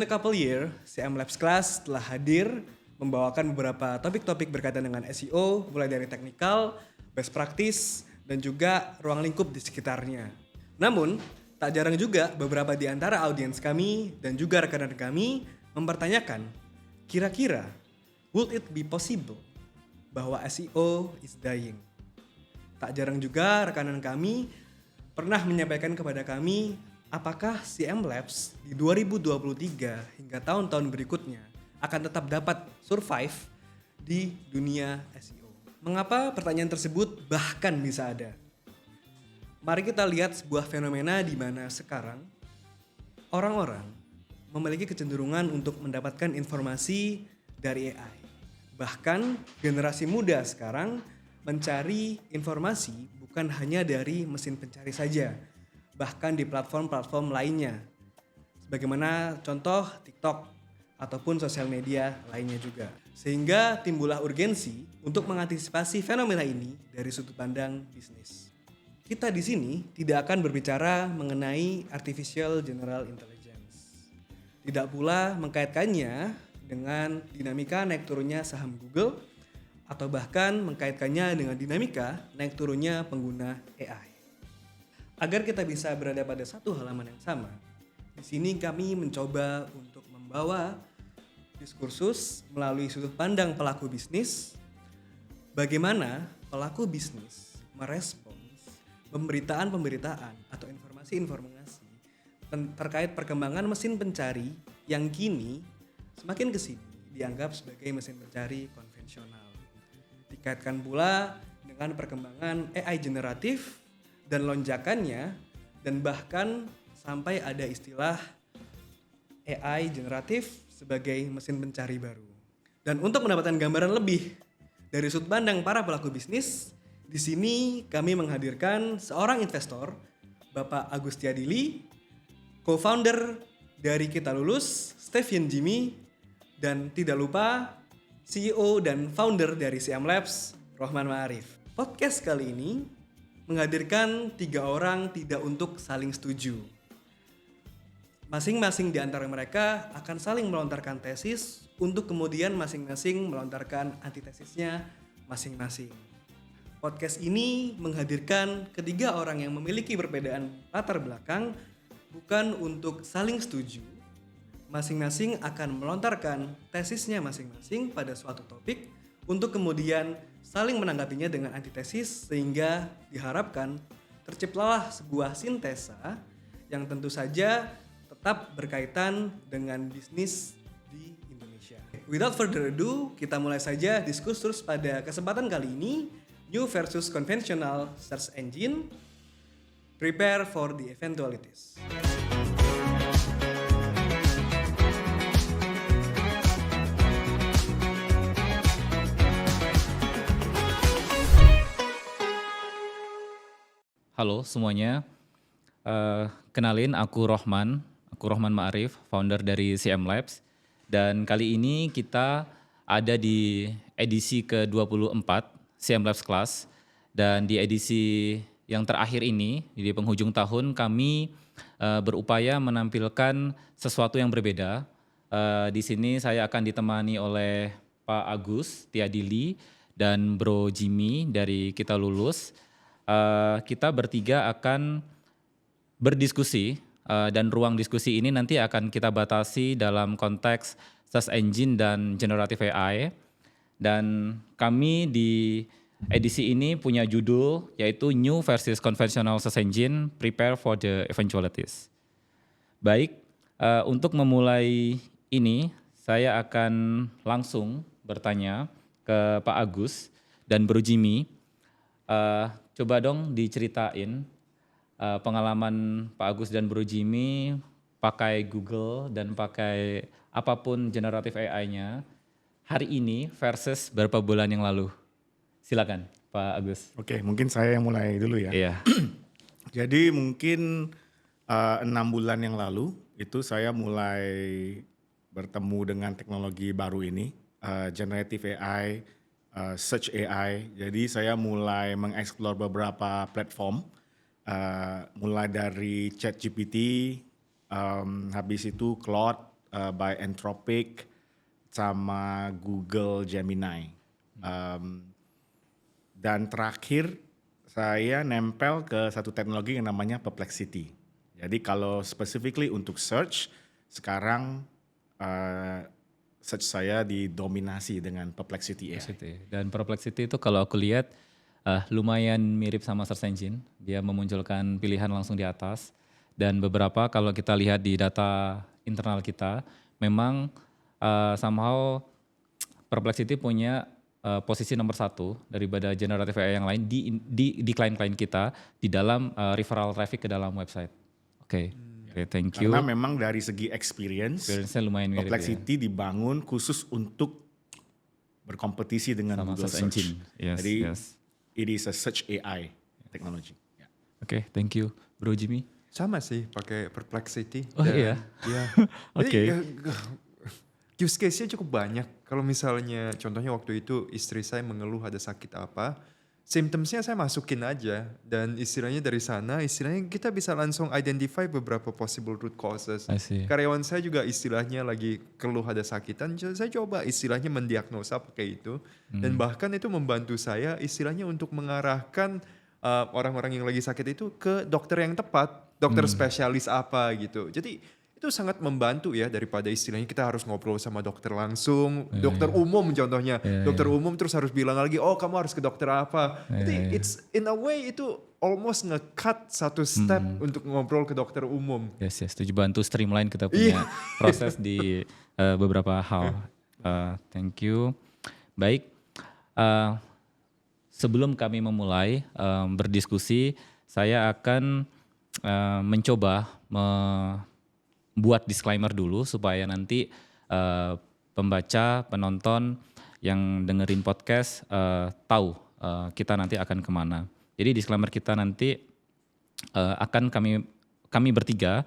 been a couple year, CM Labs Class telah hadir membawakan beberapa topik-topik berkaitan dengan SEO, mulai dari teknikal, best practice, dan juga ruang lingkup di sekitarnya. Namun, tak jarang juga beberapa di antara audiens kami dan juga rekan-rekan kami mempertanyakan, kira-kira would it be possible bahwa SEO is dying? Tak jarang juga rekanan kami pernah menyampaikan kepada kami apakah CM Labs di 2023 hingga tahun-tahun berikutnya akan tetap dapat survive di dunia SEO. Mengapa pertanyaan tersebut bahkan bisa ada? Mari kita lihat sebuah fenomena di mana sekarang orang-orang memiliki kecenderungan untuk mendapatkan informasi dari AI. Bahkan generasi muda sekarang mencari informasi bukan hanya dari mesin pencari saja, bahkan di platform-platform lainnya. Sebagaimana contoh TikTok ataupun sosial media lainnya juga. Sehingga timbullah urgensi untuk mengantisipasi fenomena ini dari sudut pandang bisnis. Kita di sini tidak akan berbicara mengenai artificial general intelligence. Tidak pula mengkaitkannya dengan dinamika naik turunnya saham Google atau bahkan mengkaitkannya dengan dinamika naik turunnya pengguna AI. Agar kita bisa berada pada satu halaman yang sama, di sini kami mencoba untuk membawa diskursus melalui sudut pandang pelaku bisnis, bagaimana pelaku bisnis merespons pemberitaan-pemberitaan atau informasi-informasi terkait perkembangan mesin pencari yang kini semakin kesini dianggap sebagai mesin pencari konvensional. Dikaitkan pula dengan perkembangan AI generatif dan lonjakannya, dan bahkan sampai ada istilah AI generatif sebagai mesin pencari baru. Dan untuk mendapatkan gambaran lebih dari sudut pandang para pelaku bisnis, di sini kami menghadirkan seorang investor, Bapak Agus Tiadili, co-founder dari Kita Lulus, Stephen Jimmy, dan tidak lupa CEO dan founder dari CM Labs, Rohman Ma'arif. Podcast kali ini menghadirkan 3 orang tidak untuk saling setuju. Masing-masing di antara mereka akan saling melontarkan tesis untuk kemudian masing-masing melontarkan antitesisnya masing-masing. Podcast ini menghadirkan ketiga orang yang memiliki perbedaan latar belakang bukan untuk saling setuju. Masing-masing akan melontarkan tesisnya masing-masing pada suatu topik untuk kemudian saling menanggapinya dengan antitesis sehingga diharapkan terciptalah sebuah sintesa yang tentu saja tetap berkaitan dengan bisnis di Indonesia. Without further ado, kita mulai saja diskursus pada kesempatan kali ini, new versus conventional search engine, prepare for the eventualities. Halo semuanya, kenalin aku Rohman Ma'arif, founder dari CM Labs. Dan kali ini kita ada di edisi ke-24 CM Labs Class. Dan di edisi yang terakhir ini, di penghujung tahun kami berupaya menampilkan sesuatu yang berbeda. Di sini saya akan ditemani oleh Pak Agus Tiadili dan Bro Jimmy dari Kita Lulus. Kita bertiga akan berdiskusi dan ruang diskusi ini nanti akan kita batasi dalam konteks search engine dan generative AI. Dan kami di edisi ini punya judul yaitu New versus Conventional Search Engine, Prepare for the Eventualities. Baik, untuk memulai ini saya akan langsung bertanya ke Pak Agus dan Bro Jimmy. Coba dong diceritain pengalaman Pak Agus dan Bro Jimmy pakai Google dan pakai apapun generative AI-nya hari ini versus beberapa bulan yang lalu. Silakan Pak Agus. Oke, mungkin saya yang mulai dulu ya. Iya. Jadi mungkin 6 bulan yang lalu itu saya mulai bertemu dengan teknologi baru ini, generative AI, search AI. Jadi saya mulai mengeksplor beberapa platform, mulai dari ChatGPT, habis itu Claude, by Anthropic sama Google Gemini. Dan terakhir saya nempel ke satu teknologi yang namanya Perplexity. Jadi kalau specifically untuk search, sekarang search saya didominasi dengan Perplexity AI. Dan Perplexity itu kalau aku lihat lumayan mirip sama search engine. Dia memunculkan pilihan langsung di atas. Dan beberapa kalau kita lihat di data internal kita, memang somehow Perplexity punya posisi nomor 1 daripada generative AI yang lain di klien-klien kita di dalam referral traffic ke dalam website. Oke, thank you. Karena memang dari segi experience-nya lumayan mirip. Perplexity dibangun khusus untuk berkompetisi dengan sama Google search Search. engine. Yes, Jadi yes. it is a search AI technology. Ya. Oke, thank you, Bro Jimmy. Sama sih pakai Perplexity. Oh iya? Iya. Oke. Use case-nya cukup banyak. Kalau misalnya contohnya waktu itu istri saya mengeluh ada sakit apa, symptoms-nya saya masukin aja dan istilahnya dari sana istilahnya kita bisa langsung identify beberapa possible root causes. I see. Karyawan saya juga istilahnya lagi keluh ada sakitan, saya coba istilahnya mendiagnosa pakai itu dan bahkan itu membantu saya istilahnya untuk mengarahkan orang-orang yang lagi sakit itu ke dokter yang tepat, dokter spesialis apa gitu. Jadi itu sangat membantu ya daripada istilahnya kita harus ngobrol sama dokter langsung, dokter umum contohnya, dokter umum terus harus bilang lagi, oh kamu harus ke dokter apa. Jadi it's in a way itu almost nge-cut satu step untuk ngobrol ke dokter umum. Yes, setuju, bantu streamline kita punya proses di beberapa hal. Thank you. Baik, sebelum kami memulai berdiskusi, saya akan mencoba buat disclaimer dulu supaya nanti pembaca, penonton yang dengerin podcast tahu kita nanti akan kemana. Jadi disclaimer kita nanti akan kami bertiga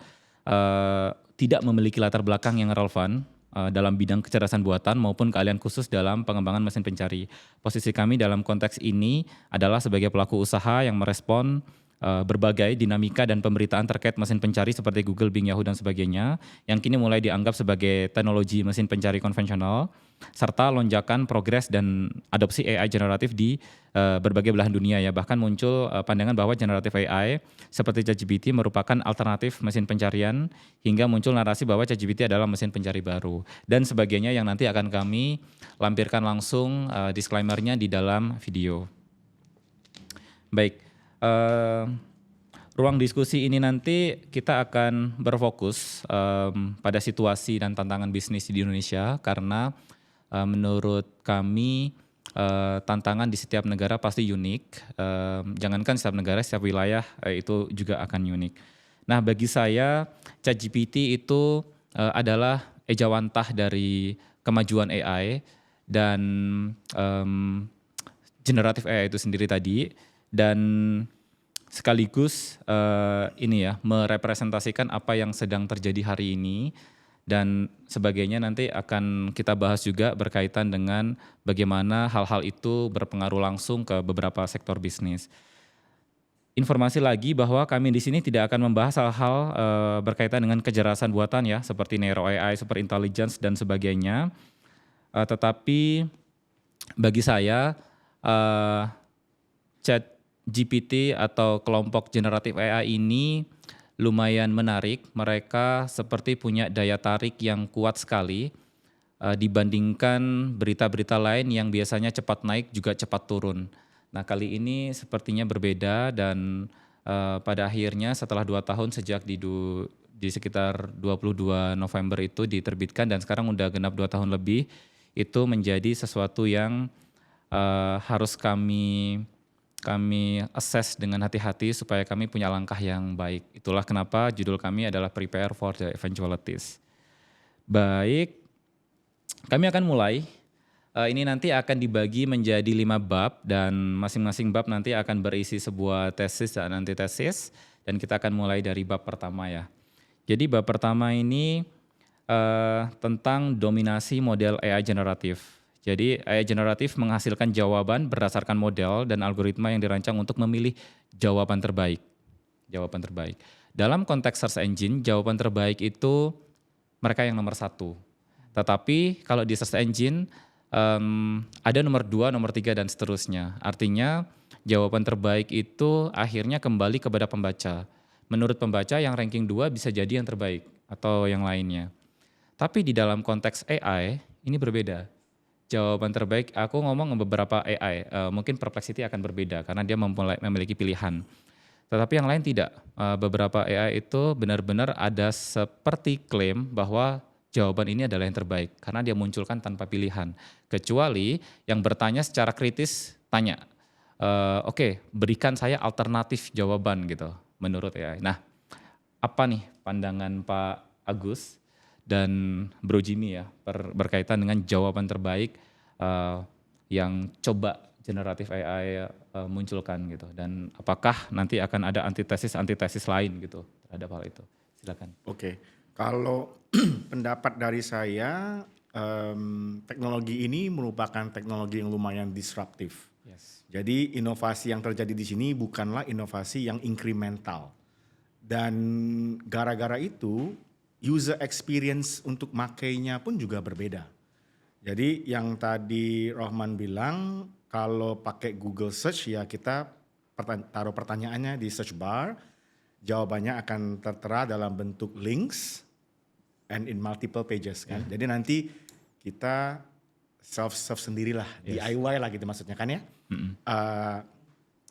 tidak memiliki latar belakang yang relevan dalam bidang kecerdasan buatan maupun keahlian khusus dalam pengembangan mesin pencari. Posisi kami dalam konteks ini adalah sebagai pelaku usaha yang merespon berbagai dinamika dan pemberitaan terkait mesin pencari seperti Google, Bing, Yahoo, dan sebagainya yang kini mulai dianggap sebagai teknologi mesin pencari konvensional serta lonjakan progres dan adopsi AI generatif di berbagai belahan dunia ya. Bahkan muncul pandangan bahwa generative AI seperti ChatGPT merupakan alternatif mesin pencarian hingga muncul narasi bahwa ChatGPT adalah mesin pencari baru dan sebagainya yang nanti akan kami lampirkan langsung disclaimer-nya di dalam video. Baik. Ruang diskusi ini nanti kita akan berfokus pada situasi dan tantangan bisnis di Indonesia karena menurut kami tantangan di setiap negara pasti unik. Jangankan setiap negara, setiap wilayah itu juga akan unik. Nah, bagi saya ChatGPT itu adalah ejawantah dari kemajuan AI dan generatif AI itu sendiri tadi. Dan sekaligus ini ya merepresentasikan apa yang sedang terjadi hari ini dan sebagainya nanti akan kita bahas juga berkaitan dengan bagaimana hal-hal itu berpengaruh langsung ke beberapa sektor bisnis. Informasi lagi bahwa kami di sini tidak akan membahas hal-hal berkaitan dengan kecerdasan buatan ya seperti Neuro AI, Super Intelligence dan sebagainya. Tetapi bagi saya ChatGPT atau kelompok generatif AI ini lumayan menarik. Mereka seperti punya daya tarik yang kuat sekali dibandingkan berita-berita lain yang biasanya cepat naik juga cepat turun. Nah, kali ini sepertinya berbeda dan pada akhirnya setelah 2 tahun sejak di sekitar 22 November itu diterbitkan dan sekarang udah genap 2 tahun lebih, itu menjadi sesuatu yang harus kami assess dengan hati-hati supaya kami punya langkah yang baik. Itulah kenapa judul kami adalah Prepare for the Eventualities. Baik, kami akan mulai. Ini nanti akan dibagi menjadi 5 bab dan masing-masing bab nanti akan berisi sebuah tesis dan antitesis dan kita akan mulai dari bab pertama ya. Jadi bab pertama ini tentang dominasi model AI generatif. Jadi AI generatif menghasilkan jawaban berdasarkan model dan algoritma yang dirancang untuk memilih jawaban terbaik. Jawaban terbaik. Dalam konteks search engine, jawaban terbaik itu mereka yang nomor 1. Tetapi kalau di search engine ada nomor 2, nomor 3 dan seterusnya. Artinya jawaban terbaik itu akhirnya kembali kepada pembaca. Menurut pembaca yang ranking 2 bisa jadi yang terbaik atau yang lainnya. Tapi di dalam konteks AI ini berbeda. Jawaban terbaik, aku ngomong beberapa AI, mungkin Perplexity akan berbeda karena dia memiliki pilihan. Tetapi yang lain tidak. Beberapa AI itu benar-benar ada seperti klaim bahwa jawaban ini adalah yang terbaik karena dia munculkan tanpa pilihan. Kecuali yang bertanya secara kritis tanya, oke, berikan saya alternatif jawaban gitu menurut AI. Nah, apa nih pandangan Pak Agus dan Bro Jimmy ya berkaitan dengan jawaban terbaik yang coba generatif AI munculkan gitu, dan apakah nanti akan ada antitesis lain gitu terhadap hal itu? Silakan. Oke, kalau pendapat dari saya, teknologi ini merupakan teknologi yang lumayan disruptif. Yes. Jadi inovasi yang terjadi di sini bukanlah inovasi yang incremental. Dan gara-gara itu user experience untuk makainya pun juga berbeda. Jadi yang tadi Rohman bilang, kalau pakai Google Search ya kita taruh pertanyaannya di search bar, jawabannya akan tertera dalam bentuk links and in multiple pages kan. Jadi nanti kita self-serve sendirilah, DIY lah gitu maksudnya kan ya.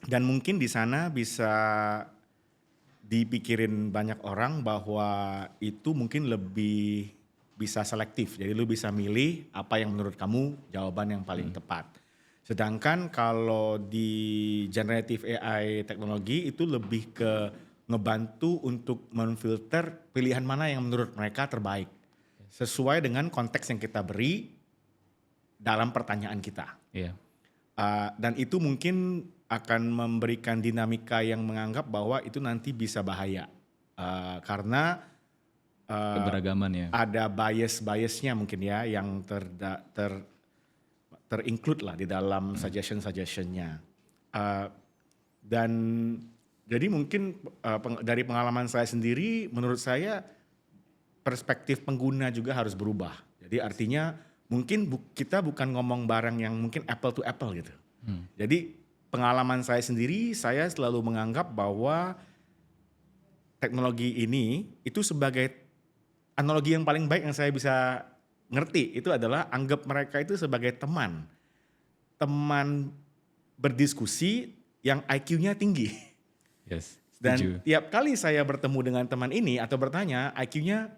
Dan mungkin di sana bisa dipikirin banyak orang bahwa itu mungkin lebih bisa selektif. Jadi lu bisa milih apa yang menurut kamu jawaban yang paling tepat. Sedangkan kalau di generative AI teknologi itu lebih ke ngebantu untuk menfilter pilihan mana yang menurut mereka terbaik. Sesuai dengan konteks yang kita beri dalam pertanyaan kita. Iya. Dan itu mungkin akan memberikan dinamika yang menganggap bahwa itu nanti bisa bahaya. Karena Keberagaman ya. ada bias-biasnya mungkin ya yang ter-include lah di dalam suggestion-suggestionnya. Dan jadi mungkin dari pengalaman saya sendiri, menurut saya perspektif pengguna juga harus berubah. Jadi artinya mungkin kita bukan ngomong barang yang mungkin apple to apple gitu. Jadi pengalaman saya sendiri, saya selalu menganggap bahwa teknologi ini itu sebagai analogi yang paling baik yang saya bisa ngerti itu adalah anggap mereka itu sebagai teman berdiskusi yang IQ-nya tinggi. Yes. Dan Setuju. tiap kali saya bertemu dengan teman ini atau bertanya, IQ-nya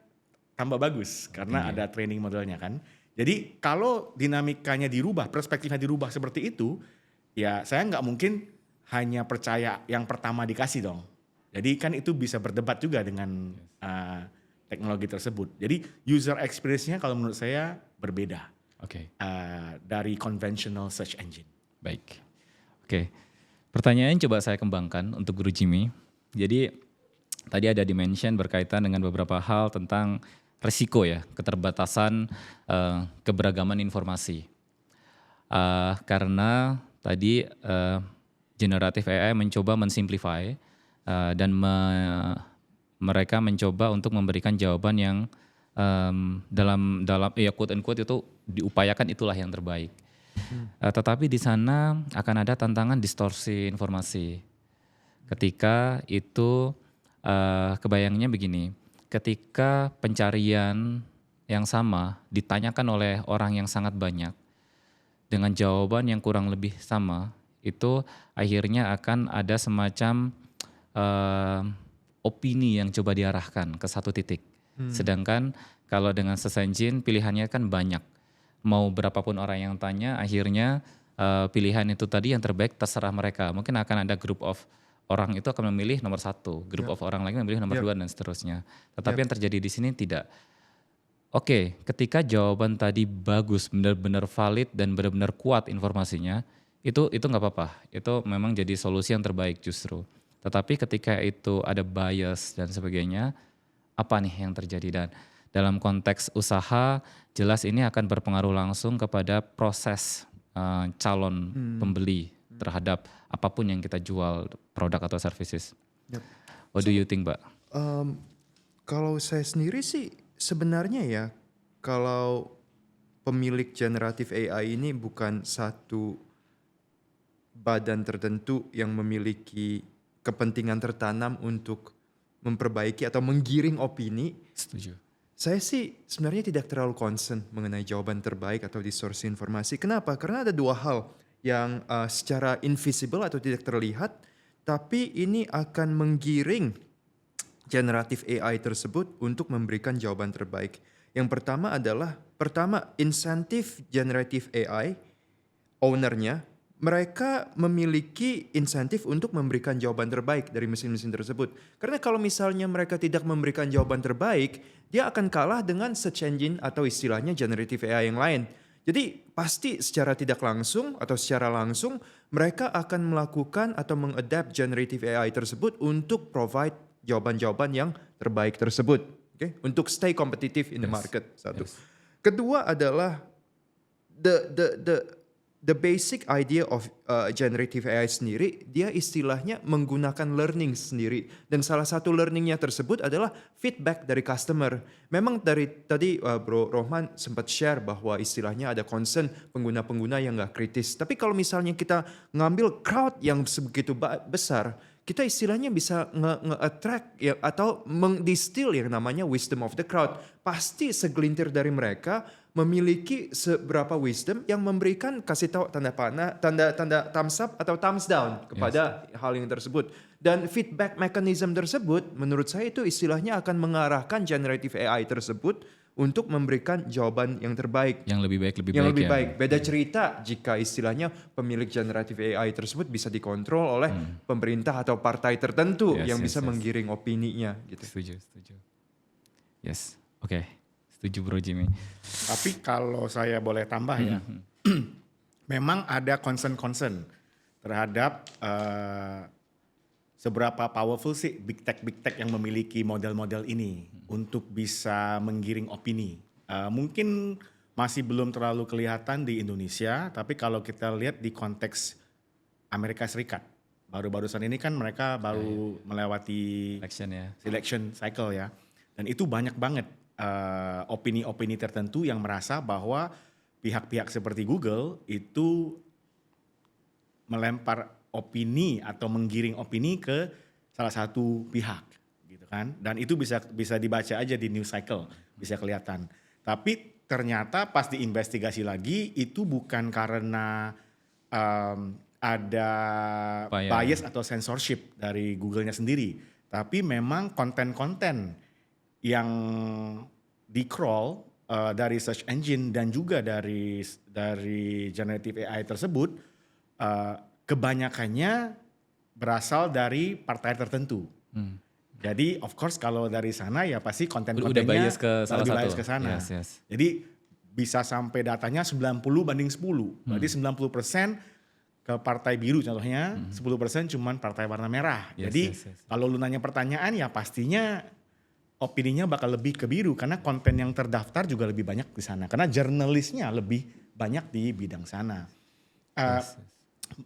tambah bagus karena ada training modelnya kan. Jadi kalau dinamikanya dirubah, perspektifnya dirubah seperti itu, ya saya nggak mungkin hanya percaya yang pertama dikasih dong. Jadi kan itu bisa berdebat juga dengan teknologi tersebut. Jadi user experience-nya kalau menurut saya berbeda Oke. dari conventional search engine. Baik. Oke. Pertanyaan coba saya kembangkan untuk Guru Jimmy. Jadi tadi ada dimension berkaitan dengan beberapa hal tentang risiko ya, keterbatasan keberagaman informasi. Karena tadi generative AI mencoba mensimplify dan mereka mencoba untuk memberikan jawaban yang dalam ya quote unquote itu diupayakan itulah yang terbaik. Tetapi di sana akan ada tantangan distorsi informasi. Ketika itu kebayangnya begini, ketika pencarian yang sama ditanyakan oleh orang yang sangat banyak dengan jawaban yang kurang lebih sama, itu akhirnya akan ada semacam opini yang coba diarahkan ke satu titik. Sedangkan kalau dengan search engine pilihannya kan banyak. Mau berapapun orang yang tanya, akhirnya pilihan itu tadi yang terbaik terserah mereka. Mungkin akan ada group of orang itu akan memilih nomor 1, group of orang lagi memilih nomor 2 dan seterusnya. Tetapi yang terjadi di sini tidak. Oke, ketika jawaban tadi bagus, benar-benar valid dan benar-benar kuat informasinya, itu nggak apa-apa. Itu memang jadi solusi yang terbaik justru. Tetapi ketika itu ada bias dan sebagainya, apa nih yang terjadi? Dan dalam konteks usaha, jelas ini akan berpengaruh langsung kepada proses calon pembeli terhadap apapun yang kita jual, produk atau services. Yep. What do you think, Mbak? Kalau saya sendiri sih sebenarnya ya, kalau pemilik generatif AI ini bukan satu badan tertentu yang memiliki kepentingan tertanam untuk memperbaiki atau menggiring opini, Setuju. saya sih sebenarnya tidak terlalu concern mengenai jawaban terbaik atau distorsi informasi. Kenapa? Karena ada dua hal yang secara invisible atau tidak terlihat, tapi ini akan menggiring generatif AI tersebut untuk memberikan jawaban terbaik. Yang pertama adalah, insentif generatif AI, ownernya, mereka memiliki insentif untuk memberikan jawaban terbaik dari mesin-mesin tersebut. Karena kalau misalnya mereka tidak memberikan jawaban terbaik, dia akan kalah dengan search engine atau istilahnya generative AI yang lain. Jadi pasti secara tidak langsung atau secara langsung mereka akan melakukan atau mengadapt generative AI tersebut untuk provide jawaban-jawaban yang terbaik tersebut. Oke, untuk stay competitive in the market. Satu. Kedua adalah the basic idea of generative AI sendiri, dia istilahnya menggunakan learning sendiri. Dan salah satu learningnya tersebut adalah feedback dari customer. Memang dari tadi Bro Rohman sempat share bahwa istilahnya ada concern pengguna-pengguna yang nggak kritis. Tapi kalau misalnya kita ngambil crowd yang sebegitu besar, kita istilahnya bisa nge-attract ya, atau mengdistil yang namanya wisdom of the crowd. Pasti segelintir dari mereka memiliki seberapa wisdom yang memberikan kasih tahu tanda thumbs up atau thumbs down kepada hal yang tersebut. Dan feedback mechanism tersebut menurut saya itu istilahnya akan mengarahkan generative AI tersebut untuk memberikan jawaban yang terbaik. Yang lebih baik, Lebih ya. baik. Beda cerita jika istilahnya pemilik generative AI tersebut bisa dikontrol oleh pemerintah atau partai tertentu yang bisa menggiring opininya gitu. Setuju. Yes, oke. Setuju Bro Jimmy. Tapi kalau saya boleh tambah ya, memang ada concern terhadap seberapa powerful sih big tech yang memiliki model-model ini untuk bisa menggiring opini. Mungkin masih belum terlalu kelihatan di Indonesia, tapi kalau kita lihat di konteks Amerika Serikat, baru-barusan ini kan mereka baru melewati selection cycle ya, dan itu banyak banget opini-opini tertentu yang merasa bahwa pihak-pihak seperti Google itu melempar opini atau menggiring opini ke salah satu pihak gitu kan, dan itu bisa dibaca aja di news cycle, bisa kelihatan. Tapi ternyata pas diinvestigasi lagi itu bukan karena ada bias atau censorship dari Google-nya sendiri, tapi memang konten-konten yang di-crawl dari search engine dan juga dari generative AI tersebut kebanyakannya berasal dari partai tertentu. Jadi of course kalau dari sana ya pasti konten-kontennya udah bias ke salah lebih satu. bias ke sana. Yes. Jadi bisa sampai datanya 90/10. Berarti 90% ke partai biru contohnya, 10% cuman partai warna merah. Jadi kalau lu nanya pertanyaan ya pastinya opininya bakal lebih ke biru karena konten yang terdaftar juga lebih banyak di sana. Karena jurnalisnya lebih banyak di bidang sana.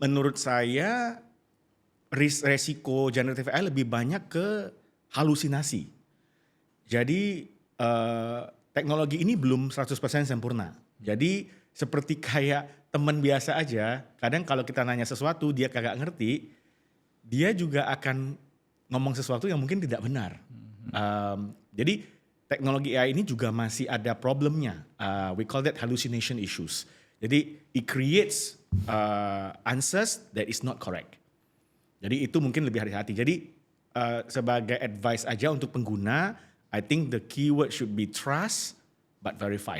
Menurut saya resiko generative AI lebih banyak ke halusinasi. Jadi teknologi ini belum 100% sempurna. Jadi seperti kayak teman biasa aja, kadang kalau kita nanya sesuatu dia kagak ngerti, dia juga akan ngomong sesuatu yang mungkin tidak benar. Jadi teknologi AI ini juga masih ada problemnya. We call that hallucination issues. Jadi it creates answers that is not correct. Jadi itu mungkin lebih hati-hati. Jadi sebagai advice aja untuk pengguna, I think the keyword should be trust but verify.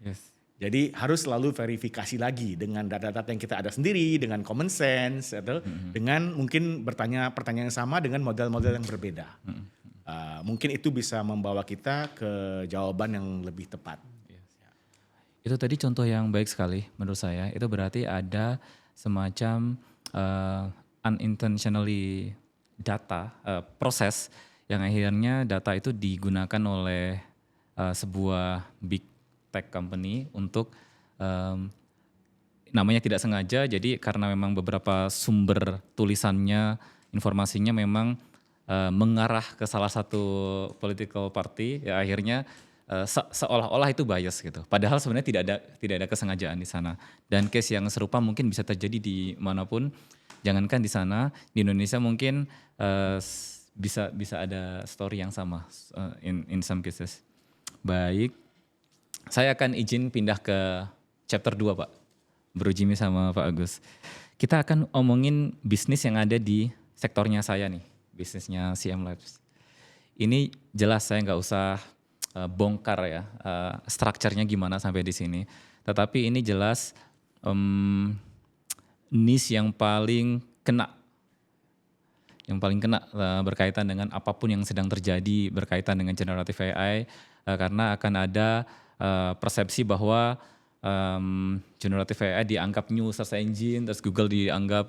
Yes. Jadi harus selalu verifikasi lagi dengan data-data yang kita ada sendiri, dengan common sense, atau dengan mungkin bertanya pertanyaan yang sama dengan model-model yang berbeda. Mungkin itu bisa membawa kita ke jawaban yang lebih tepat. Itu tadi contoh yang baik sekali menurut saya. Itu berarti ada semacam unintentionally proses yang akhirnya data itu digunakan oleh sebuah big tech company untuk namanya tidak sengaja. Jadi karena memang beberapa sumber tulisannya, informasinya memang mengarah ke salah satu political party, ya akhirnya seolah-olah itu bias gitu. Padahal sebenarnya tidak ada kesengajaan di sana. Dan case yang serupa mungkin bisa terjadi di manapun. Jangankan di sana, di Indonesia mungkin bisa ada story yang sama in some cases. Baik, saya akan izin pindah ke chapter 2 Pak, Bro Jimmy sama Pak Agus. Kita akan omongin bisnis yang ada di sektornya saya nih, bisnisnya CM Labs. Ini jelas saya nggak usah bongkar ya, strukturnya gimana sampai di sini. Tetapi ini jelas niche yang paling kena berkaitan dengan apapun yang sedang terjadi berkaitan dengan generative AI, karena akan ada persepsi bahwa generative AI dianggap new search engine, terus Google dianggap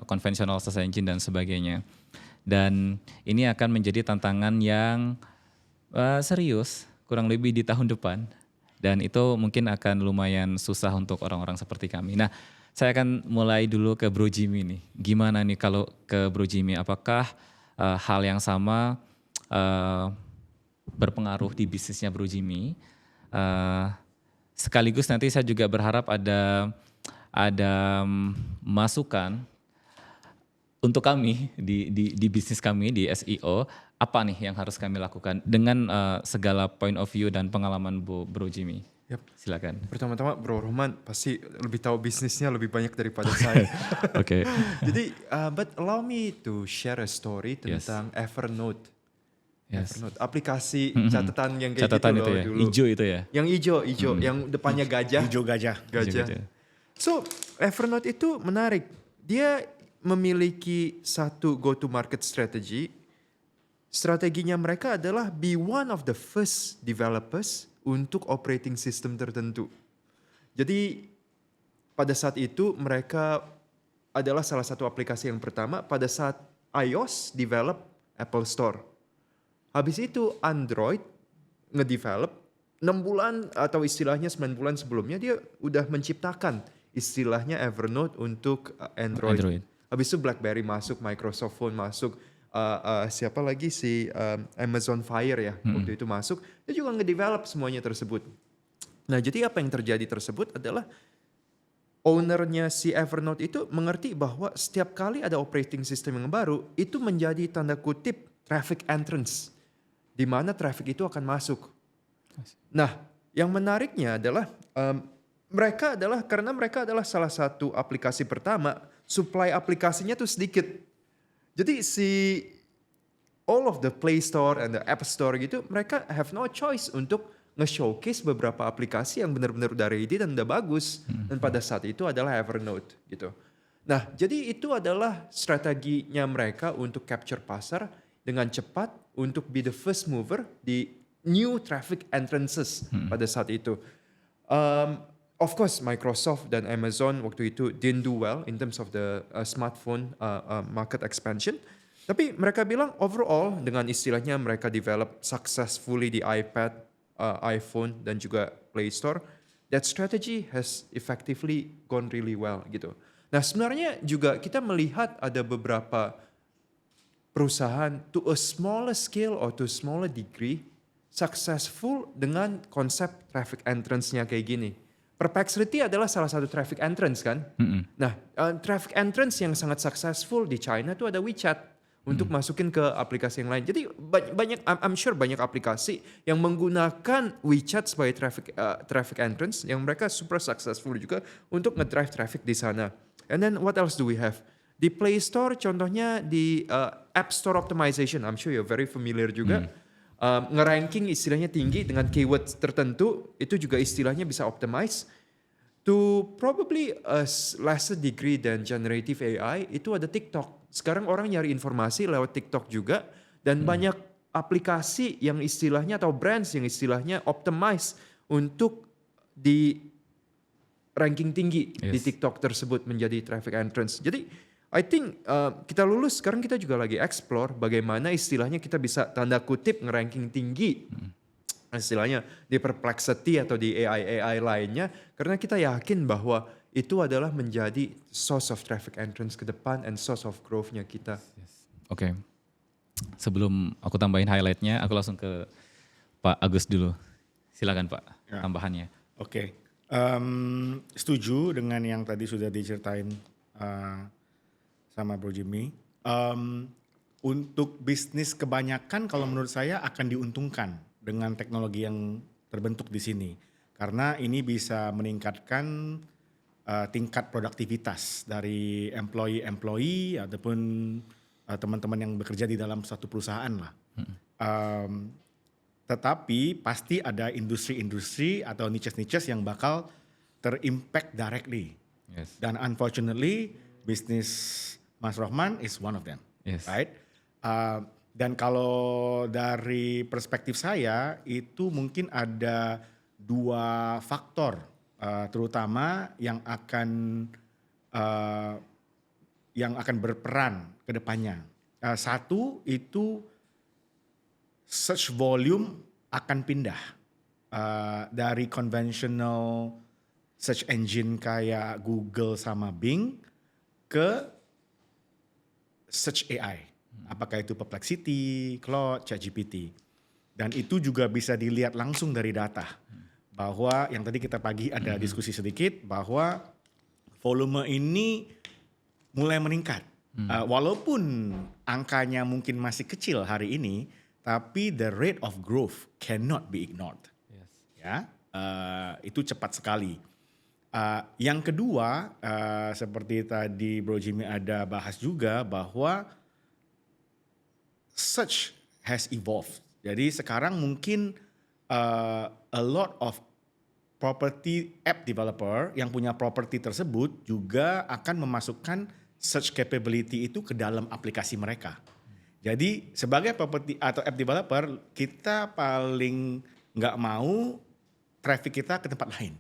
konvensional search engine dan sebagainya. Dan ini akan menjadi tantangan yang serius kurang lebih di tahun depan, dan itu mungkin akan lumayan susah untuk orang-orang seperti kami. Nah, saya akan mulai dulu ke Bro Jimmy nih. Gimana nih kalau ke Bro Jimmy, apakah hal yang sama berpengaruh di bisnisnya Bro Jimmy? Sekaligus nanti saya juga berharap ada masukan untuk kami di bisnis kami di SEO, apa nih yang harus kami lakukan dengan segala point of view dan pengalaman Bro Jimmy. Yap. Silakan. Pertama-tama Bro Rohman pasti lebih tahu bisnisnya lebih banyak daripada saya. Oke. Jadi, but allow me to share a story tentang Evernote. Yes. Evernote, aplikasi catatan yang kayak Catatan gitu itu loh ya, dulu. hijau itu ya. Yang hijau, yang depannya gajah. Hijau gajah. Gajah. Hijau. So, Evernote itu menarik. Dia memiliki satu go-to-market strategy. Strateginya mereka adalah be one of the first developers untuk operating system tertentu. Jadi pada saat itu mereka adalah salah satu aplikasi yang pertama pada saat iOS develop Apple Store. Habis itu Android ngedevelop 6 bulan atau istilahnya 9 bulan sebelumnya dia udah menciptakan istilahnya Evernote untuk Android. Habis itu BlackBerry masuk, Microsoft Phone masuk, siapa lagi si Amazon Fire ya waktu itu masuk, dia juga ngedevelop semuanya tersebut. Nah jadi apa yang terjadi tersebut adalah ownernya si Evernote itu mengerti bahwa setiap kali ada operating system yang baru itu menjadi tanda kutip traffic entrance, di mana traffic itu akan masuk. Nah yang menariknya adalah karena mereka adalah salah satu aplikasi pertama, supply aplikasinya tuh sedikit. Jadi all of the Play Store and the App Store gitu, mereka have no choice untuk nge-showcase beberapa aplikasi yang benar-benar udah ready dan udah bagus. Dan pada saat itu adalah Evernote gitu. Nah, jadi itu adalah strateginya mereka untuk capture pasar dengan cepat untuk be the first mover di new traffic entrances pada saat itu. Of course, Microsoft dan Amazon waktu itu didn't do well in terms of the smartphone market expansion. Tapi mereka bilang overall dengan istilahnya mereka develop successfully di iPad, iPhone dan juga Play Store. That strategy has effectively gone really well gitu. Nah sebenarnya juga kita melihat ada beberapa perusahaan to a smaller scale or to a smaller degree successful dengan konsep traffic entrance-nya kayak gini. Perplexity adalah salah satu traffic entrance kan. Nah, traffic entrance yang sangat successful di China itu ada WeChat untuk masukin ke aplikasi yang lain. Jadi I'm sure banyak aplikasi yang menggunakan WeChat sebagai traffic entrance yang mereka super successful juga untuk nge-drive traffic di sana. And then what else do we have? Di Play Store contohnya di App Store Optimization, I'm sure you're very familiar juga. Ngeranking istilahnya tinggi dengan keyword tertentu, itu juga istilahnya bisa optimize. To probably a lesser degree than generative AI, itu ada TikTok. Sekarang orang nyari informasi lewat TikTok juga, dan banyak aplikasi yang istilahnya atau brands yang istilahnya optimize untuk di ranking tinggi di TikTok tersebut menjadi traffic entrance. Jadi I think kita lulus sekarang kita juga lagi explore bagaimana istilahnya kita bisa tanda kutip ngeranking tinggi istilahnya di Perplexity atau di AI lainnya, karena kita yakin bahwa itu adalah menjadi source of traffic entrance ke depan and source of growth-nya kita. Oke. Sebelum aku tambahin highlight-nya, aku langsung ke Pak Agus dulu. Silakan Pak Ya. tambahannya. Oke, setuju dengan yang tadi sudah diceritain sama Bro Jimmy. Untuk bisnis kebanyakan kalau menurut saya akan diuntungkan dengan teknologi yang terbentuk di sini. Karena ini bisa meningkatkan tingkat produktivitas dari employee ataupun teman-teman yang bekerja di dalam suatu perusahaan lah. Tetapi pasti ada industri-industri atau niches-niches yang bakal terimpact directly. Yes. Dan unfortunately, bisnis Mas Rohman is one of them, Yes. right? Dan kalau dari perspektif saya, itu mungkin ada 2 faktor, terutama yang akan berperan ke depannya. Satu itu search volume akan pindah dari conventional search engine kayak Google sama Bing ke search AI. Apakah itu Perplexity, Claude, ChatGPT. Dan itu juga bisa dilihat langsung dari data. Bahwa yang tadi kita pagi ada diskusi sedikit bahwa volume ini mulai meningkat. Walaupun angkanya mungkin masih kecil hari ini, tapi the rate of growth cannot be ignored. Yes. Ya, itu cepat sekali. Yang kedua, seperti tadi Bro Jimmy ada bahas juga bahwa search has evolved. Jadi sekarang mungkin a lot of property app developer yang punya property tersebut juga akan memasukkan search capability itu ke dalam aplikasi mereka. Jadi sebagai property atau app developer, kita paling nggak mau traffic kita ke tempat lain.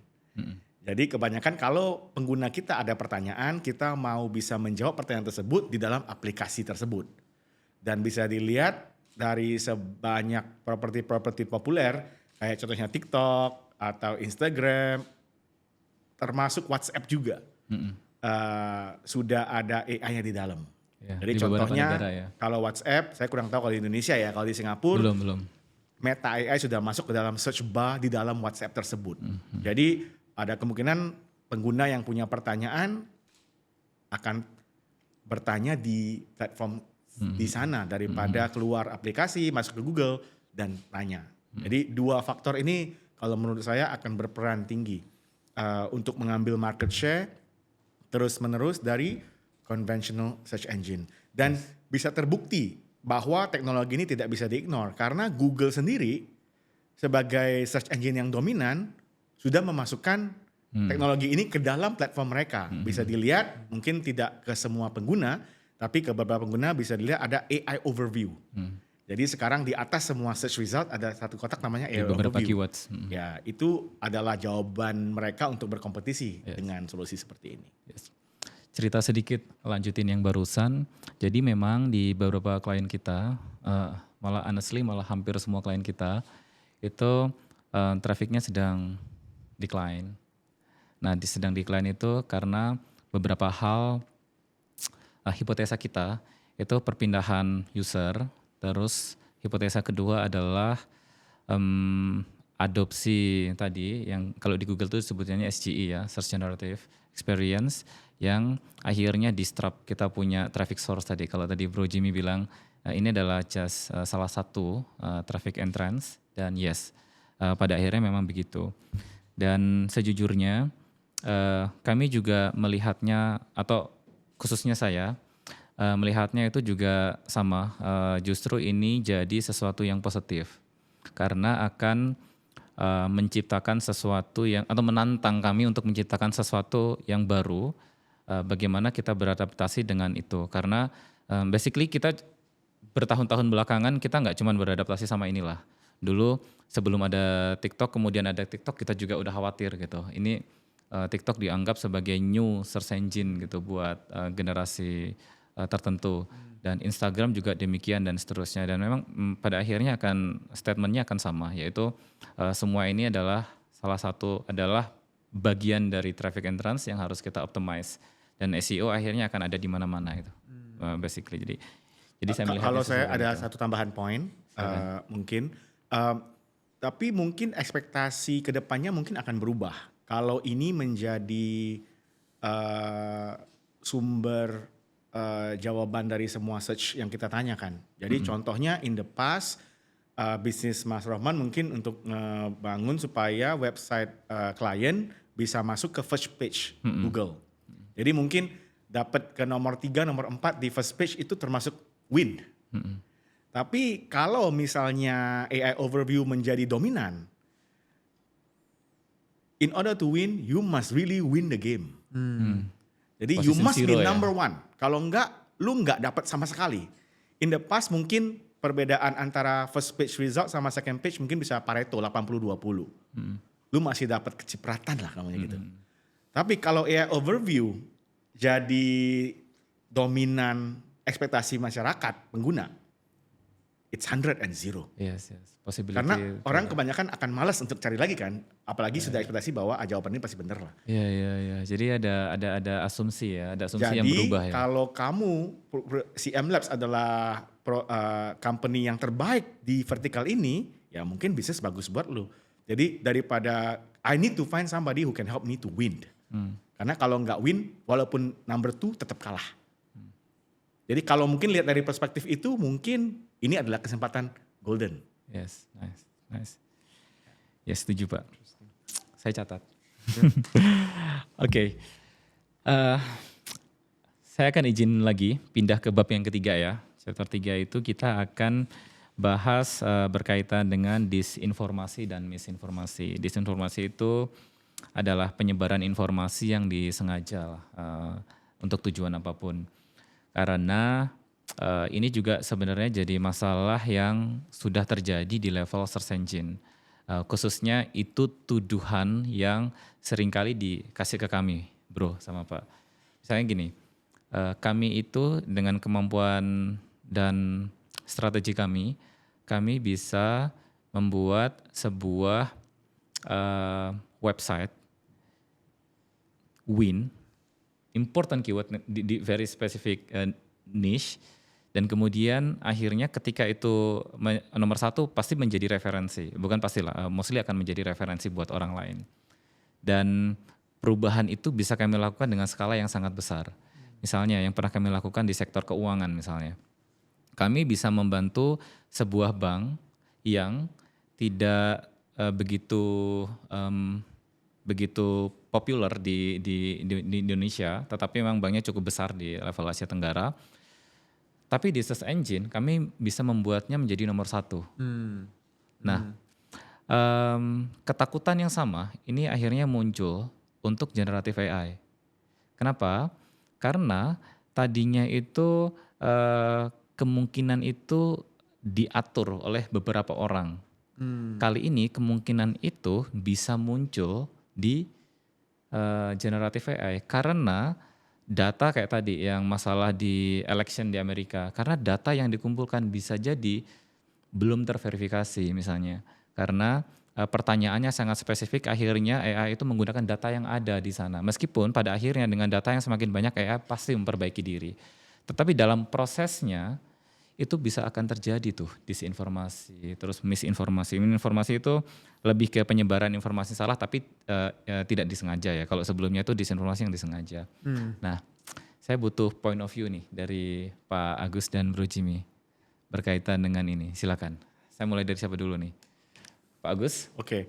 Jadi kebanyakan kalau pengguna kita ada pertanyaan, kita mau bisa menjawab pertanyaan tersebut di dalam aplikasi tersebut. Dan bisa dilihat dari sebanyak properti-properti populer, kayak contohnya TikTok atau Instagram, termasuk WhatsApp juga. Sudah ada AI-nya di dalam. Ya, Jadi di beberapa contohnya negara ya. kalau WhatsApp, saya kurang tahu kalau di Indonesia ya, kalau di Singapura Belum. Meta AI sudah masuk ke dalam search bar di dalam WhatsApp tersebut. Jadi ada kemungkinan pengguna yang punya pertanyaan akan bertanya di platform di sana daripada keluar aplikasi, masuk ke Google dan tanya. Jadi 2 faktor ini kalau menurut saya akan berperan tinggi untuk mengambil market share terus-menerus dari conventional search engine. Dan bisa terbukti bahwa teknologi ini tidak bisa diignore karena Google sendiri sebagai search engine yang dominan sudah memasukkan teknologi ini ke dalam platform mereka. Bisa dilihat mungkin tidak ke semua pengguna, tapi ke beberapa pengguna bisa dilihat ada AI overview. Jadi sekarang di atas semua search result ada satu kotak namanya Di AI beberapa overview. keywords. Ya, itu adalah jawaban mereka untuk berkompetisi dengan solusi seperti ini. Yes. Cerita sedikit lanjutin yang barusan. Jadi memang di beberapa klien kita, malah honestly malah hampir semua klien kita itu trafficnya sedang decline. Nah, sedang decline itu karena beberapa hal hipotesa kita itu perpindahan user. Terus hipotesa kedua adalah adopsi tadi yang kalau di Google itu sebutnya SGE ya, Search Generative Experience, yang akhirnya disrupt kita punya traffic source tadi. Kalau tadi Bro Jimmy bilang ini adalah just salah satu traffic entrance, dan yes, pada akhirnya memang begitu. Dan sejujurnya kami juga melihatnya, atau khususnya saya melihatnya itu juga sama, justru ini jadi sesuatu yang positif karena akan menciptakan sesuatu yang, atau menantang kami untuk menciptakan sesuatu yang baru. Bagaimana kita beradaptasi dengan itu, karena basically kita bertahun-tahun belakangan kita nggak cuma beradaptasi sama inilah. Dulu sebelum ada TikTok, kemudian ada TikTok, kita juga udah khawatir gitu. Ini TikTok dianggap sebagai new search engine gitu buat generasi tertentu, dan Instagram juga demikian dan seterusnya. Dan memang pada akhirnya statementnya akan sama, yaitu semua ini adalah salah satu adalah bagian dari traffic entrance yang harus kita optimize, dan SEO akhirnya akan ada di mana-mana itu, basically. Jadi saya melihat kalau saya ada satu tambahan poin, mungkin Tapi mungkin ekspektasi ke depannya mungkin akan berubah. Kalau ini menjadi sumber jawaban dari semua search yang kita tanyakan. Jadi contohnya in the past bisnis Mas Rohman mungkin untuk bangun supaya website klien bisa masuk ke first page Google. Jadi mungkin dapat ke nomor 3, nomor 4 di first page itu termasuk win. Tapi kalau misalnya AI overview menjadi dominan, in order to win, you must really win the game. Jadi you Position must be zero ya? number one. Kalau enggak, lu enggak dapat sama sekali. In the past mungkin perbedaan antara first page result sama second page mungkin bisa Pareto 80-20. Lu masih dapat kecipratan lah namanya gitu. Tapi kalau AI overview jadi dominan ekspektasi masyarakat pengguna, it's 100 and 0. Yes. Possibility. Karena orang kebanyakan akan malas untuk cari lagi kan, apalagi sudah ekspektasi bahwa jawaban ini pasti benar lah. Iya. Jadi ada asumsi ya, ada asumsi yang Jadi berubah ya. kalau kamu CM Labs adalah company yang terbaik di vertikal ini, ya mungkin bisnis bagus buat lu. Jadi daripada I need to find somebody who can help me to win. Karena kalau nggak win, walaupun number 2 tetap kalah. Jadi kalau mungkin lihat dari perspektif itu, mungkin ini adalah kesempatan golden. Yes, nice. Yes, setuju Pak. Saya catat. Oke. Saya akan izin lagi pindah ke bab yang ketiga ya. Chapter 3 itu kita akan bahas berkaitan dengan disinformasi dan misinformasi. Disinformasi itu adalah penyebaran informasi yang disengaja untuk tujuan apapun. Karena ini juga sebenarnya jadi masalah yang sudah terjadi di level search engine. Khususnya itu tuduhan yang seringkali dikasih ke kami, bro sama Pak. Misalnya gini, kami itu dengan kemampuan dan strategi kami bisa membuat sebuah website win, important keyword di very specific niche, dan kemudian akhirnya ketika itu nomor 1 pasti menjadi referensi, bukan pastilah, mostly akan menjadi referensi buat orang lain. Dan perubahan itu bisa kami lakukan dengan skala yang sangat besar. Misalnya yang pernah kami lakukan di sektor keuangan misalnya. Kami bisa membantu sebuah bank yang tidak begitu populer di Indonesia, tetapi memang banknya cukup besar di level Asia Tenggara. Tapi di search engine kami bisa membuatnya menjadi nomor 1. Nah, ketakutan yang sama ini akhirnya muncul untuk generative AI. Kenapa? Karena tadinya itu kemungkinan itu diatur oleh beberapa orang. Kali ini kemungkinan itu bisa muncul di generative AI karena data kayak tadi yang masalah di election di Amerika, karena data yang dikumpulkan bisa jadi belum terverifikasi misalnya, karena pertanyaannya sangat spesifik, akhirnya AI itu menggunakan data yang ada di sana. Meskipun pada akhirnya dengan data yang semakin banyak AI pasti memperbaiki diri. Tetapi dalam prosesnya itu bisa akan terjadi tuh disinformasi, terus misinformasi. Misinformasi itu lebih ke penyebaran informasi salah tapi tidak disengaja ya. Kalau sebelumnya itu disinformasi yang disengaja. Nah, saya butuh point of view nih dari Pak Agus dan Bro Jimmy berkaitan dengan ini. Silakan. Saya mulai dari siapa dulu nih? Pak Agus? Oke.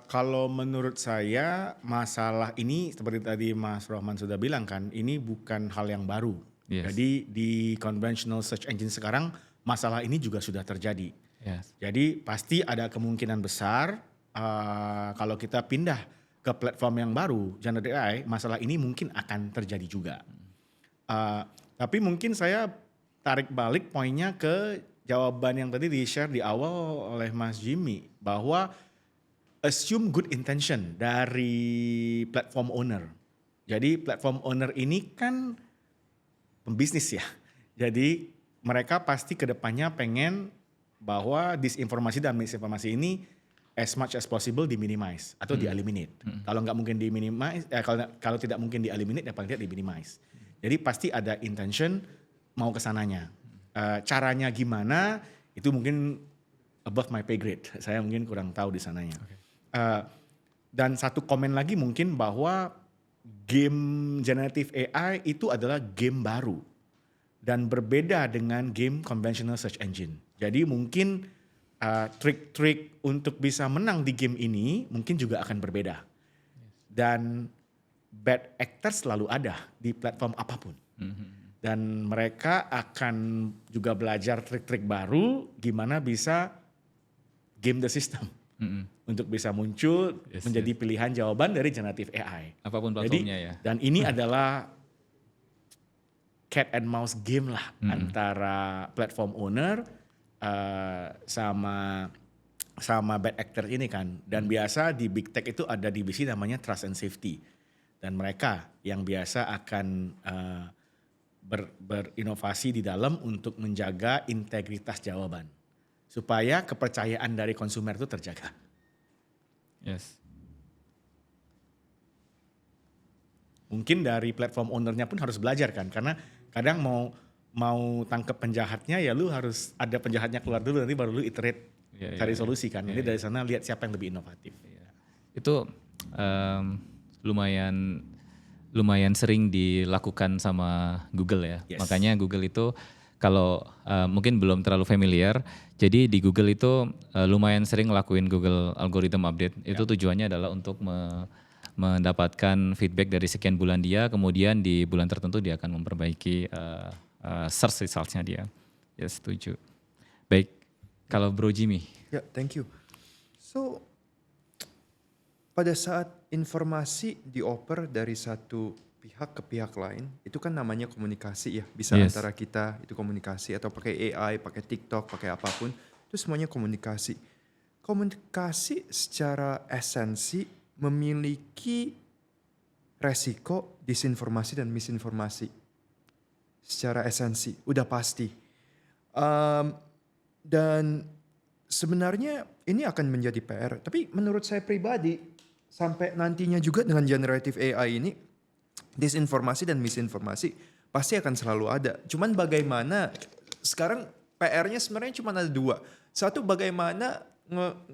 Kalau menurut saya masalah ini seperti tadi Mas Rohman sudah bilang kan, ini bukan hal yang baru. Yes. Jadi di conventional search engine sekarang masalah ini juga sudah terjadi. Yes. Jadi pasti ada kemungkinan besar kalau kita pindah ke platform yang baru, generative AI, masalah ini mungkin akan terjadi juga. Tapi mungkin saya tarik balik poinnya ke jawaban yang tadi di-share di awal oleh Mas Jimmy, bahwa assume good intention dari platform owner. Jadi platform owner ini kan pembisnis ya. Jadi mereka pasti kedepannya pengen bahwa disinformasi dan misinformasi ini as much as possible di-minimize atau di-eliminate. Kalau nggak mungkin di-minimize, kalau tidak mungkin di-eliminate ya paling tidak di-minimize. Jadi pasti ada intention mau ke sananya. Caranya gimana itu mungkin above my pay grade. Saya mungkin kurang tahu di sananya. Dan satu komen lagi mungkin bahwa game generative AI itu adalah game baru dan berbeda dengan game conventional search engine. Jadi mungkin trik-trik untuk bisa menang di game ini mungkin juga akan berbeda. Dan bad actors selalu ada di platform apapun. Dan mereka akan juga belajar trik-trik baru gimana bisa game the system untuk bisa muncul menjadi pilihan jawaban dari generative AI. Apapun platformnya ya. Dan ini adalah cat and mouse game lah antara platform owner sama bad actor ini kan. Dan biasa di big tech itu ada divisi namanya trust and safety. Dan mereka yang biasa akan berinovasi di dalam untuk menjaga integritas jawaban. Supaya kepercayaan dari konsumer itu terjaga. Yes. Mungkin dari platform ownernya pun harus belajar kan. Karena kadang mau tangkap penjahatnya ya lu harus ada penjahatnya keluar dulu nanti baru lu iterate cari solusi kan. Nanti dari sana lihat siapa yang lebih inovatif. Itu lumayan sering dilakukan sama Google ya. Yes. Makanya Google itu kalau mungkin belum terlalu familiar, jadi di Google itu lumayan sering ngelakuin Google Algorithm Update. Itu tujuannya adalah untuk mendapatkan feedback dari sekian bulan dia, kemudian di bulan tertentu dia akan memperbaiki search results-nya dia. Ya setuju. Baik, kalau Bro Jimmy. Ya, thank you. So, pada saat informasi dioper dari satu pihak ke pihak lain, itu kan namanya komunikasi ya. Bisa antara kita itu komunikasi atau pakai AI, pakai TikTok, pakai apapun, itu semuanya komunikasi. Komunikasi secara esensi memiliki resiko disinformasi dan misinformasi. Secara esensi, udah pasti. Dan sebenarnya ini akan menjadi PR. Tapi menurut saya pribadi, sampai nantinya juga dengan generative AI ini, disinformasi dan misinformasi pasti akan selalu ada. Cuman bagaimana, sekarang PR-nya sebenarnya cuma ada dua. Satu, bagaimana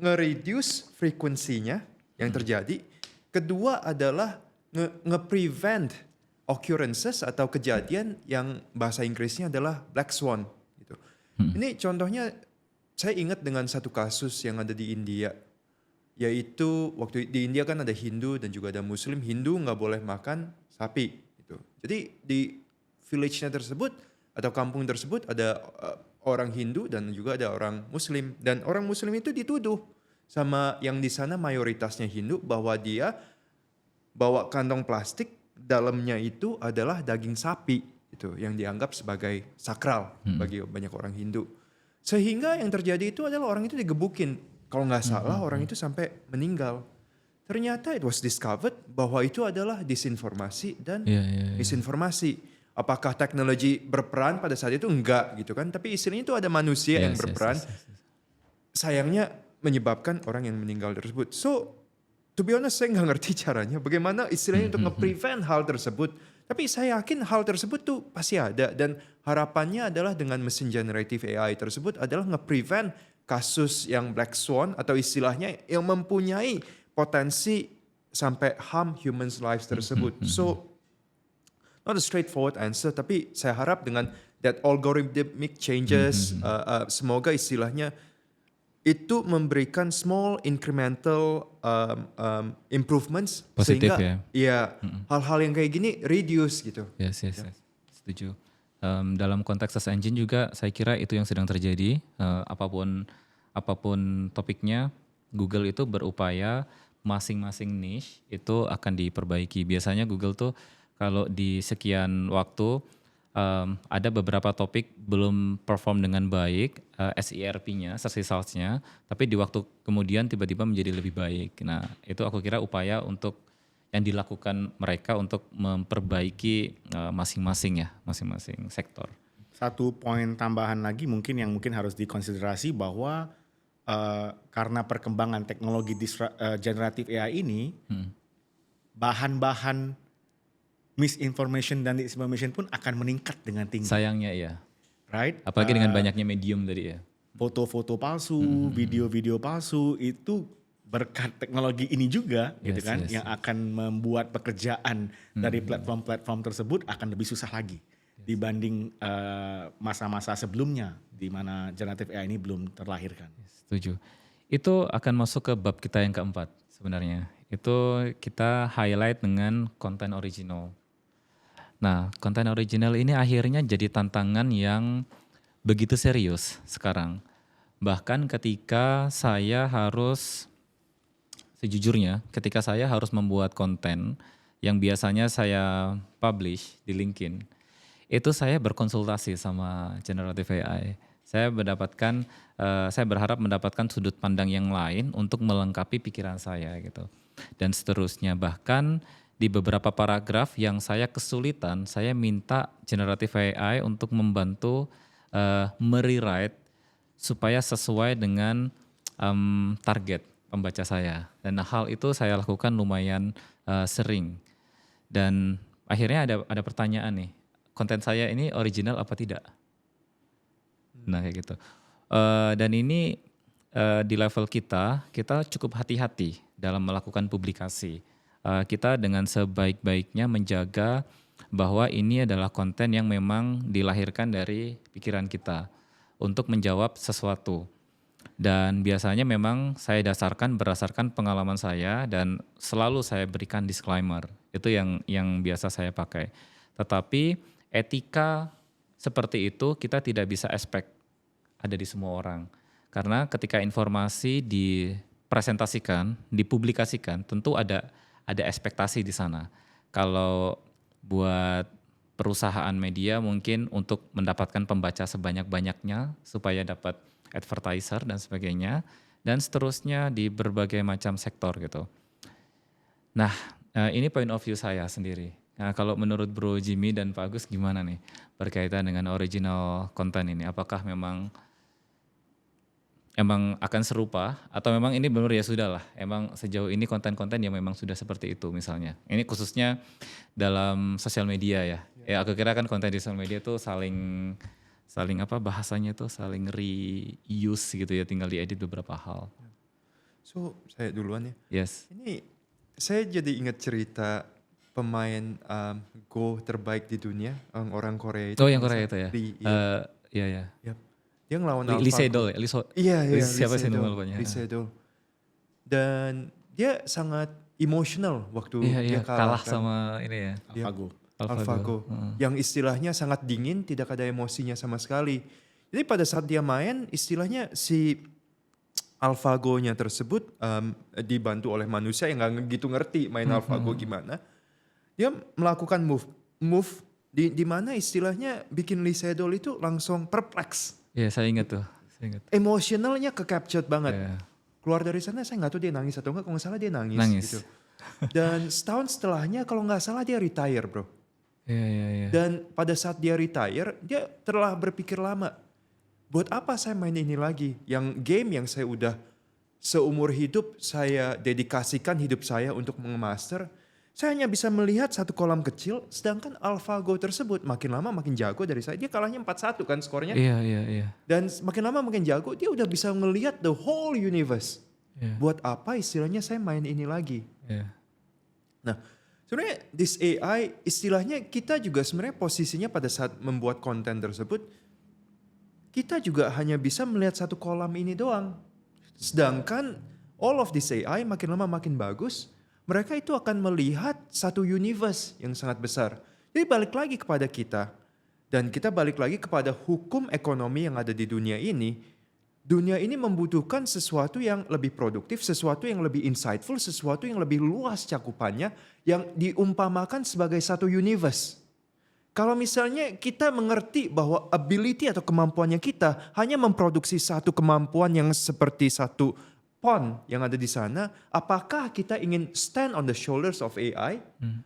nge-reduce frekuensinya yang terjadi. Kedua adalah nge-prevent occurrences atau kejadian yang bahasa Inggrisnya adalah black swan. Gitu. Ini contohnya saya ingat dengan satu kasus yang ada di India. Yaitu waktu di India kan ada Hindu dan juga ada Muslim. Hindu nggak boleh makan sapi. Gitu. Jadi di village-nya tersebut atau kampung tersebut ada orang Hindu dan juga ada orang Muslim. Dan orang Muslim itu dituduh sama yang di sana mayoritasnya Hindu bahwa dia bawa kantong plastik, dalamnya itu adalah daging sapi. Itu yang dianggap sebagai sakral bagi banyak orang Hindu. Sehingga yang terjadi itu adalah orang itu digebukin. Kalau nggak salah orang itu sampai meninggal. Ternyata it was discovered bahwa itu adalah disinformasi dan misinformasi. Apakah teknologi berperan pada saat itu? Enggak gitu kan. Tapi istilahnya itu ada manusia yang berperan. Sayangnya menyebabkan orang yang meninggal tersebut. So to be honest saya nggak ngerti caranya. Bagaimana istilahnya untuk nge-prevent hal tersebut. Tapi saya yakin hal tersebut tuh pasti ada. Dan harapannya adalah dengan mesin generative AI tersebut adalah nge-prevent kasus yang black swan atau istilahnya yang mempunyai potensi sampai harm humans lives tersebut. So not a straightforward answer, tapi saya harap dengan that algorithmic changes, semoga istilahnya itu memberikan small incremental improvements. Positif sehingga, ya. Hal-hal yang kayak gini reduce gitu. Yes. Setuju. Dalam konteks search engine juga saya kira itu yang sedang terjadi. Apapun topiknya, Google itu berupaya masing-masing niche itu akan diperbaiki. Biasanya Google tuh kalau di sekian waktu ada beberapa topik belum perform dengan baik SERP-nya, search results-nya, tapi di waktu kemudian tiba-tiba menjadi lebih baik. Nah, itu aku kira upaya untuk yang dilakukan mereka untuk memperbaiki masing-masing sektor. Satu poin tambahan lagi mungkin yang mungkin harus dikonsiderasi bahwa karena perkembangan teknologi generative AI ini, bahan-bahan misinformation dan disinformation pun akan meningkat dengan tinggi. Sayangnya ya. Right? Apalagi dengan banyaknya medium tadi ya. foto-foto palsu, video-video palsu itu berkat teknologi ini juga gitu Yes, kan yes, yang akan membuat pekerjaan dari platform-platform tersebut akan lebih susah lagi dibanding masa-masa sebelumnya di mana generative AI ini belum terlahirkan. Setuju. Itu akan masuk ke bab kita yang keempat sebenarnya. Itu kita highlight dengan konten original. Nah, konten original ini akhirnya jadi tantangan yang begitu serius sekarang. Bahkan ketika saya harus, sejujurnya, ketika saya harus membuat konten yang biasanya saya publish di LinkedIn, itu saya berkonsultasi sama generative AI. Saya berharap mendapatkan sudut pandang yang lain untuk melengkapi pikiran saya gitu. Dan seterusnya, bahkan di beberapa paragraf yang saya kesulitan, saya minta generative AI untuk membantu merewrite supaya sesuai dengan target pembaca saya. Dan hal itu saya lakukan lumayan sering. Dan akhirnya ada pertanyaan nih, konten saya ini original apa tidak? Nah kayak gitu. Dan ini di level kita cukup hati-hati dalam melakukan publikasi. Kita dengan sebaik-baiknya menjaga bahwa ini adalah konten yang memang dilahirkan dari pikiran kita untuk menjawab sesuatu. Dan biasanya memang saya dasarkan berdasarkan pengalaman saya dan selalu saya berikan disclaimer. Itu yang biasa saya pakai. Tetapi etika seperti itu kita tidak bisa expect ada di semua orang. Karena ketika informasi dipresentasikan, dipublikasikan, tentu ada ekspektasi di sana. Kalau buat perusahaan media mungkin untuk mendapatkan pembaca sebanyak-banyaknya supaya dapat advertiser dan sebagainya, dan seterusnya di berbagai macam sektor gitu. Nah, ini point of view saya sendiri. Nah, kalau menurut Bro Jimmy dan Pak Agus gimana nih berkaitan dengan original konten ini? Apakah memang akan serupa atau memang ini benar ya sudah lah, emang sejauh ini konten-konten yang memang sudah seperti itu misalnya. Ini khususnya dalam sosial media ya. Ya aku kira kan konten di sosial media tuh saling apa bahasanya tuh saling reuse gitu ya, tinggal diedit beberapa hal. So, saya duluan ya. Yes. Ini saya jadi ingat cerita pemain Go terbaik di dunia, orang Korea itu. Oh yang Korea itu ya? Iya. Yap. Dia ngelawan Lee AlphaGo. Sedol ya? Iya, Siapa sih nama lupanya? Lee Sedol. Dan dia sangat emosional waktu dia kalah kan. sama ini ya. AlphaGo. Yang istilahnya sangat dingin, tidak ada emosinya sama sekali. Jadi pada saat dia main, istilahnya si AlphaGo-nya tersebut dibantu oleh manusia yang nggak gitu ngerti main AlphaGo gimana. Dia melakukan move di mana istilahnya bikin Lee Sedol itu langsung perpleks. Iya saya ingat tuh. Emosionalnya ke-captured banget. Iya. Keluar dari sana saya nggak tahu dia nangis atau enggak, kalau nggak salah dia nangis. Gitu. Dan setahun setelahnya kalau nggak salah dia retire bro. Iya. Dan pada saat dia retire, dia telah berpikir lama. Buat apa saya main ini lagi? Yang game yang saya udah seumur hidup saya dedikasikan hidup saya untuk mengemaster. Saya hanya bisa melihat satu kolam kecil, sedangkan AlphaGo tersebut makin lama makin jago dari saya. Dia kalahnya 4-1 kan skornya. Iya. Dan makin lama makin jago, dia udah bisa ngelihat the whole universe. Iya. Buat apa istilahnya saya main ini lagi? Iya. Nah, sebenarnya this AI istilahnya kita juga sebenarnya posisinya pada saat membuat konten tersebut, kita juga hanya bisa melihat satu kolam ini doang. Sedangkan all of this AI makin lama makin bagus, mereka itu akan melihat satu universe yang sangat besar. Jadi balik lagi kepada kita. Dan kita balik lagi kepada hukum ekonomi yang ada di dunia ini. Dunia ini membutuhkan sesuatu yang lebih produktif, sesuatu yang lebih insightful, sesuatu yang lebih luas cakupannya, yang diumpamakan sebagai satu universe. Kalau misalnya kita mengerti bahwa ability atau kemampuannya kita hanya memproduksi satu kemampuan yang seperti satu pond yang ada di sana, apakah kita ingin stand on the shoulders of AI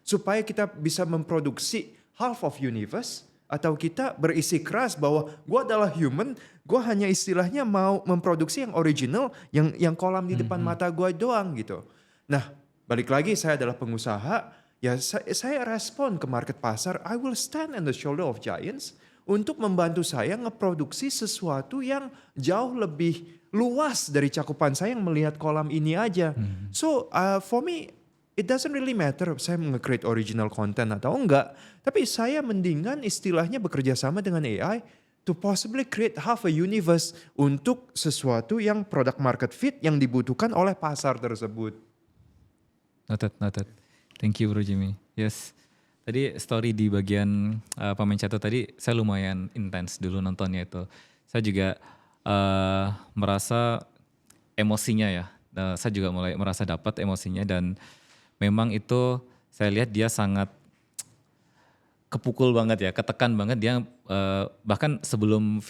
supaya kita bisa memproduksi half of universe, atau kita berisi keras bahwa gue adalah human, gue hanya istilahnya mau memproduksi yang original, yang kolam di depan mata gue doang gitu. Nah, balik lagi saya adalah pengusaha, ya saya respon ke market pasar, I will stand on the shoulder of giants untuk membantu saya ngeproduksi sesuatu yang jauh lebih luas dari cakupan saya yang melihat kolam ini aja. So for me it doesn't really matter saya nge-create original content atau enggak. Tapi saya mendingan istilahnya bekerja sama dengan AI to possibly create half a universe untuk sesuatu yang product market fit yang dibutuhkan oleh pasar tersebut. Noted. Thank you Bro Jimmy. Yes. Tadi story di bagian pemain catur tadi saya lumayan intens dulu nontonnya itu. Saya juga merasa emosinya ya. Saya juga mulai merasa dapat emosinya dan memang itu saya lihat dia sangat kepukul banget ya, ketekan banget dia bahkan sebelum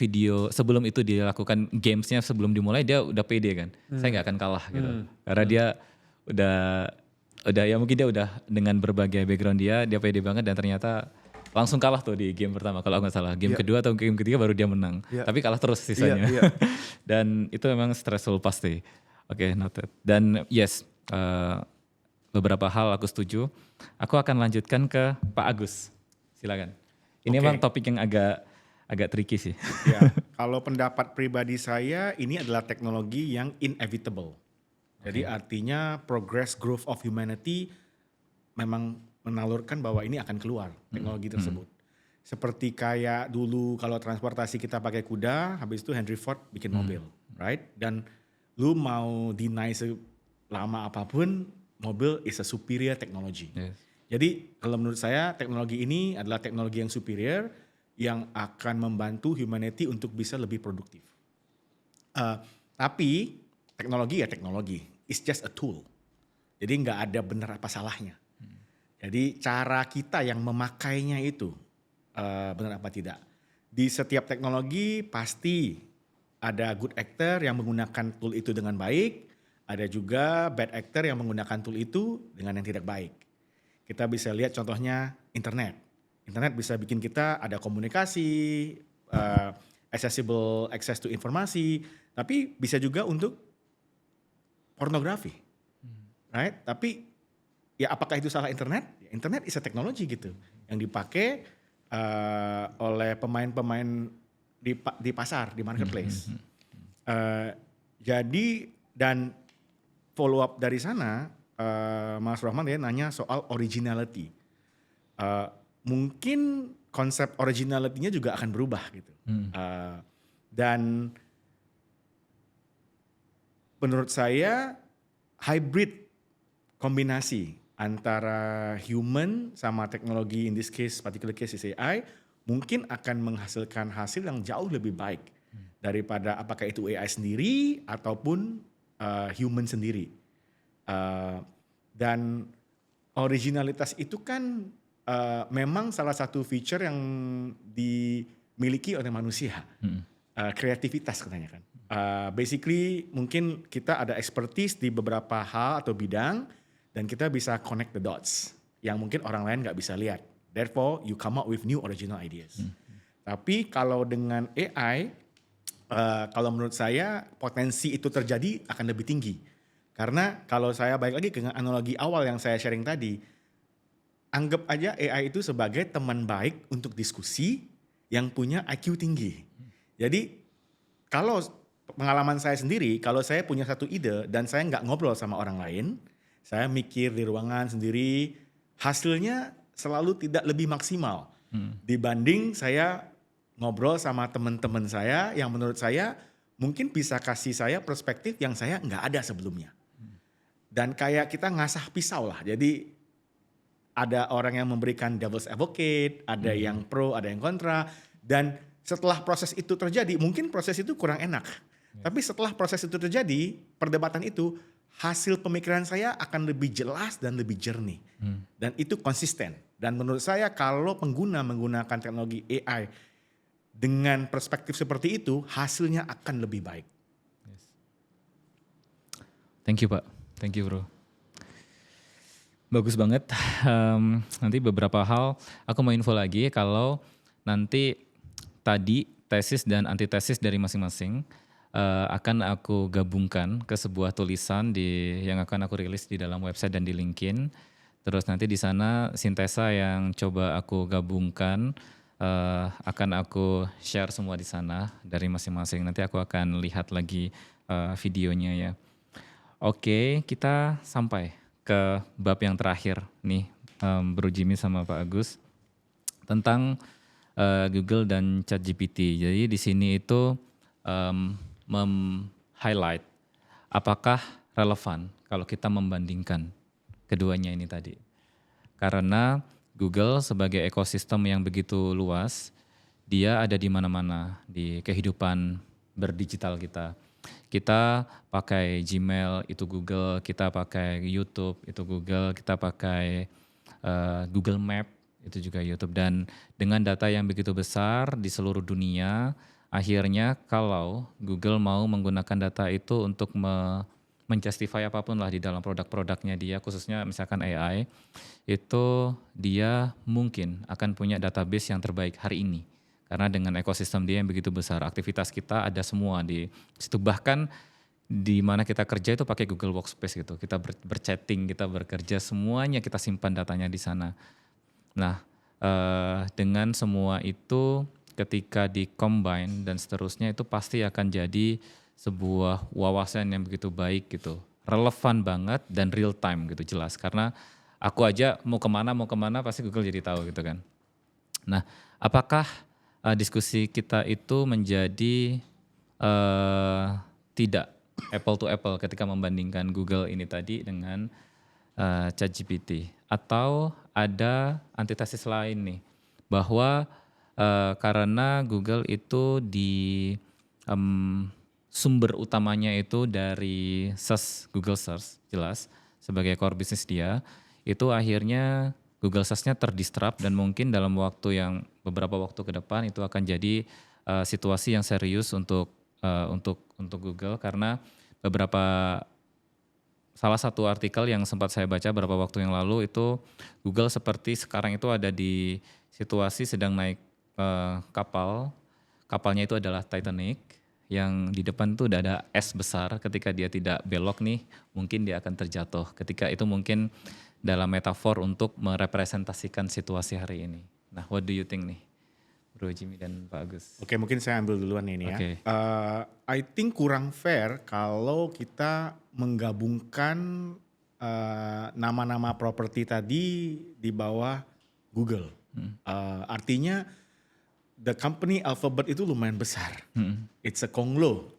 itu dia lakukan gamesnya sebelum dimulai dia udah pede kan. Saya nggak akan kalah gitu. Karena dia udah ya mungkin dia udah dengan berbagai background dia pede banget dan ternyata langsung kalah tuh di game pertama kalau nggak salah. Game kedua atau game ketiga baru dia menang. Tapi kalah terus sisanya. Dan itu memang stressful pasti. Oke, noted. Dan yes, beberapa hal aku setuju. Aku akan lanjutkan ke Pak Agus. Silakan. Ini memang topik yang agak tricky sih. Ya, kalau pendapat pribadi saya ini adalah teknologi yang inevitable. Jadi artinya progress growth of humanity memang menalurkan bahwa ini akan keluar teknologi tersebut. Seperti kayak dulu kalau transportasi kita pakai kuda, habis itu Henry Ford bikin mobil, right? Dan lu mau deny selama apapun, mobil is a superior technology. Yes. Jadi kalau menurut saya teknologi ini adalah teknologi yang superior yang akan membantu humanity untuk bisa lebih produktif. Tapi teknologi ya teknologi, it's just a tool. Jadi nggak ada benar apa salahnya. Jadi cara kita yang memakainya itu benar apa tidak. Di setiap teknologi pasti ada good actor yang menggunakan tool itu dengan baik, ada juga bad actor yang menggunakan tool itu dengan yang tidak baik. Kita bisa lihat contohnya internet. Internet bisa bikin kita ada komunikasi, access to informasi, tapi bisa juga untuk pornografi, right? Tapi ya apakah itu salah internet? Internet is a technology gitu, yang dipakai oleh pemain-pemain di pasar, di marketplace. Jadi dan follow up dari sana, Mas Rohman dia nanya soal originality. Mungkin konsep originality-nya juga akan berubah gitu. Dan menurut saya hybrid kombinasi antara human sama teknologi, in this case particular case is AI, mungkin akan menghasilkan hasil yang jauh lebih baik daripada apakah itu AI sendiri ataupun human sendiri. Dan originalitas itu kan memang salah satu feature yang dimiliki oleh manusia. Kreativitas katanya kan. Basically mungkin kita ada expertise di beberapa hal atau bidang dan kita bisa connect the dots yang mungkin orang lain nggak bisa lihat. Therefore you come up with new original ideas. Tapi kalau dengan AI, kalau menurut saya potensi itu terjadi akan lebih tinggi. Karena kalau saya balik lagi ke analogi awal yang saya sharing tadi, anggap aja AI itu sebagai teman baik untuk diskusi yang punya IQ tinggi. Jadi kalau pengalaman saya sendiri, kalau saya punya satu ide dan saya nggak ngobrol sama orang lain, saya mikir di ruangan sendiri, hasilnya selalu tidak lebih maksimal dibanding saya ngobrol sama teman-teman saya yang menurut saya mungkin bisa kasih saya perspektif yang saya nggak ada sebelumnya. Dan kayak kita ngasah pisau lah, jadi ada orang yang memberikan devil's advocate, ada yang pro, ada yang kontra, dan setelah proses itu terjadi, mungkin proses itu kurang enak. Tapi setelah proses itu terjadi, perdebatan itu, hasil pemikiran saya akan lebih jelas dan lebih jernih. Dan itu konsisten. Dan menurut saya kalau pengguna menggunakan teknologi AI dengan perspektif seperti itu, hasilnya akan lebih baik. Thank you Pak, thank you bro. Bagus banget. Nanti beberapa hal, aku mau info lagi kalau nanti tadi tesis dan antitesis dari masing-masing akan aku gabungkan ke sebuah tulisan yang akan aku rilis di dalam website dan di LinkedIn. Terus nanti di sana sintesa yang coba aku gabungkan akan aku share semua di sana dari masing-masing. Nanti aku akan lihat lagi videonya ya. Oke, kita sampai ke bab yang terakhir nih, Bro Jimmy sama Pak Agus, tentang Google dan ChatGPT. Jadi di sini itu mem-highlight apakah relevan kalau kita membandingkan keduanya ini tadi. Karena Google sebagai ekosistem yang begitu luas, dia ada di mana-mana di kehidupan berdigital kita. Kita pakai Gmail itu Google, kita pakai YouTube itu Google, kita pakai Google Map itu juga YouTube. Dan dengan data yang begitu besar di seluruh dunia, akhirnya kalau Google mau menggunakan data itu untuk menjustify apapun lah di dalam produk-produknya dia, khususnya misalkan AI, itu dia mungkin akan punya database yang terbaik hari ini. Karena dengan ekosistem dia yang begitu besar, aktivitas kita ada semua di situ. Bahkan di mana kita kerja itu pakai Google Workspace gitu. Kita berchatting, kita bekerja, semuanya kita simpan datanya di sana. Nah, dengan semua itu ketika di-combine dan seterusnya itu pasti akan jadi sebuah wawasan yang begitu baik gitu. Relevan banget dan real time gitu, jelas. Karena aku aja mau kemana pasti Google jadi tahu gitu kan. Nah, apakah diskusi kita itu menjadi tidak apple to apple ketika membandingkan Google ini tadi dengan ChatGPT, atau ada antitesis lain nih bahwa karena Google itu di sumber utamanya itu dari Google Search, jelas sebagai core bisnis dia, itu akhirnya Google Search-nya terdisrupt dan mungkin dalam beberapa waktu ke depan itu akan jadi situasi yang serius untuk Google, karena salah satu artikel yang sempat saya baca beberapa waktu yang lalu itu Google seperti sekarang itu ada di situasi sedang naik kapalnya itu adalah Titanic, yang di depan tuh udah ada es besar, ketika dia tidak belok nih mungkin dia akan terjatuh. Ketika itu mungkin dalam metafor untuk merepresentasikan situasi hari ini. Nah, what do you think nih, Bro Jimmy dan Pak Agus? Oke, mungkin saya ambil duluan ini ya. Oke. I think kurang fair kalau kita menggabungkan nama-nama properti tadi di bawah Google. Artinya the company Alphabet itu lumayan besar. It's a conglo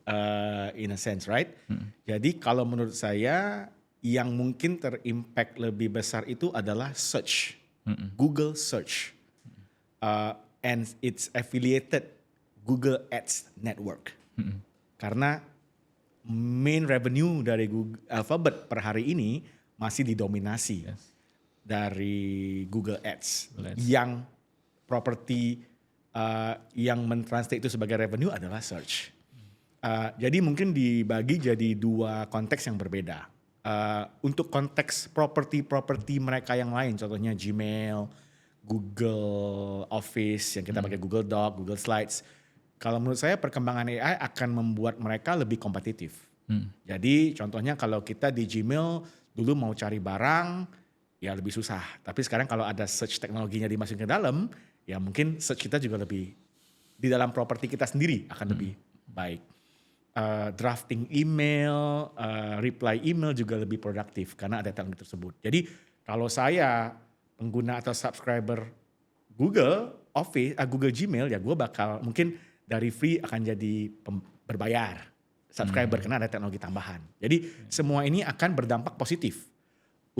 in a sense, right? Jadi kalau menurut saya yang mungkin terimpact lebih besar itu adalah search, Google Search, and its affiliated Google Ads network. Karena main revenue dari Google Alphabet per hari ini masih didominasi dari Google Ads, yang properti yang mentranslate itu sebagai revenue adalah search. Jadi mungkin dibagi jadi dua konteks yang berbeda. Untuk konteks properti mereka yang lain, contohnya Gmail, Google Office yang kita pakai, Google Doc, Google Slides. Kalau menurut saya perkembangan AI akan membuat mereka lebih kompetitif. Jadi contohnya kalau kita di Gmail dulu mau cari barang ya lebih susah. Tapi sekarang kalau ada search teknologinya dimasukin ke dalam, ya mungkin search kita juga lebih di dalam properti kita sendiri akan lebih baik. Drafting email, reply email juga lebih produktif karena ada teknologi tersebut. Jadi kalau saya pengguna atau subscriber Google Office, Google Gmail, ya gue bakal mungkin dari free akan jadi berbayar subscriber karena ada teknologi tambahan. Jadi semua ini akan berdampak positif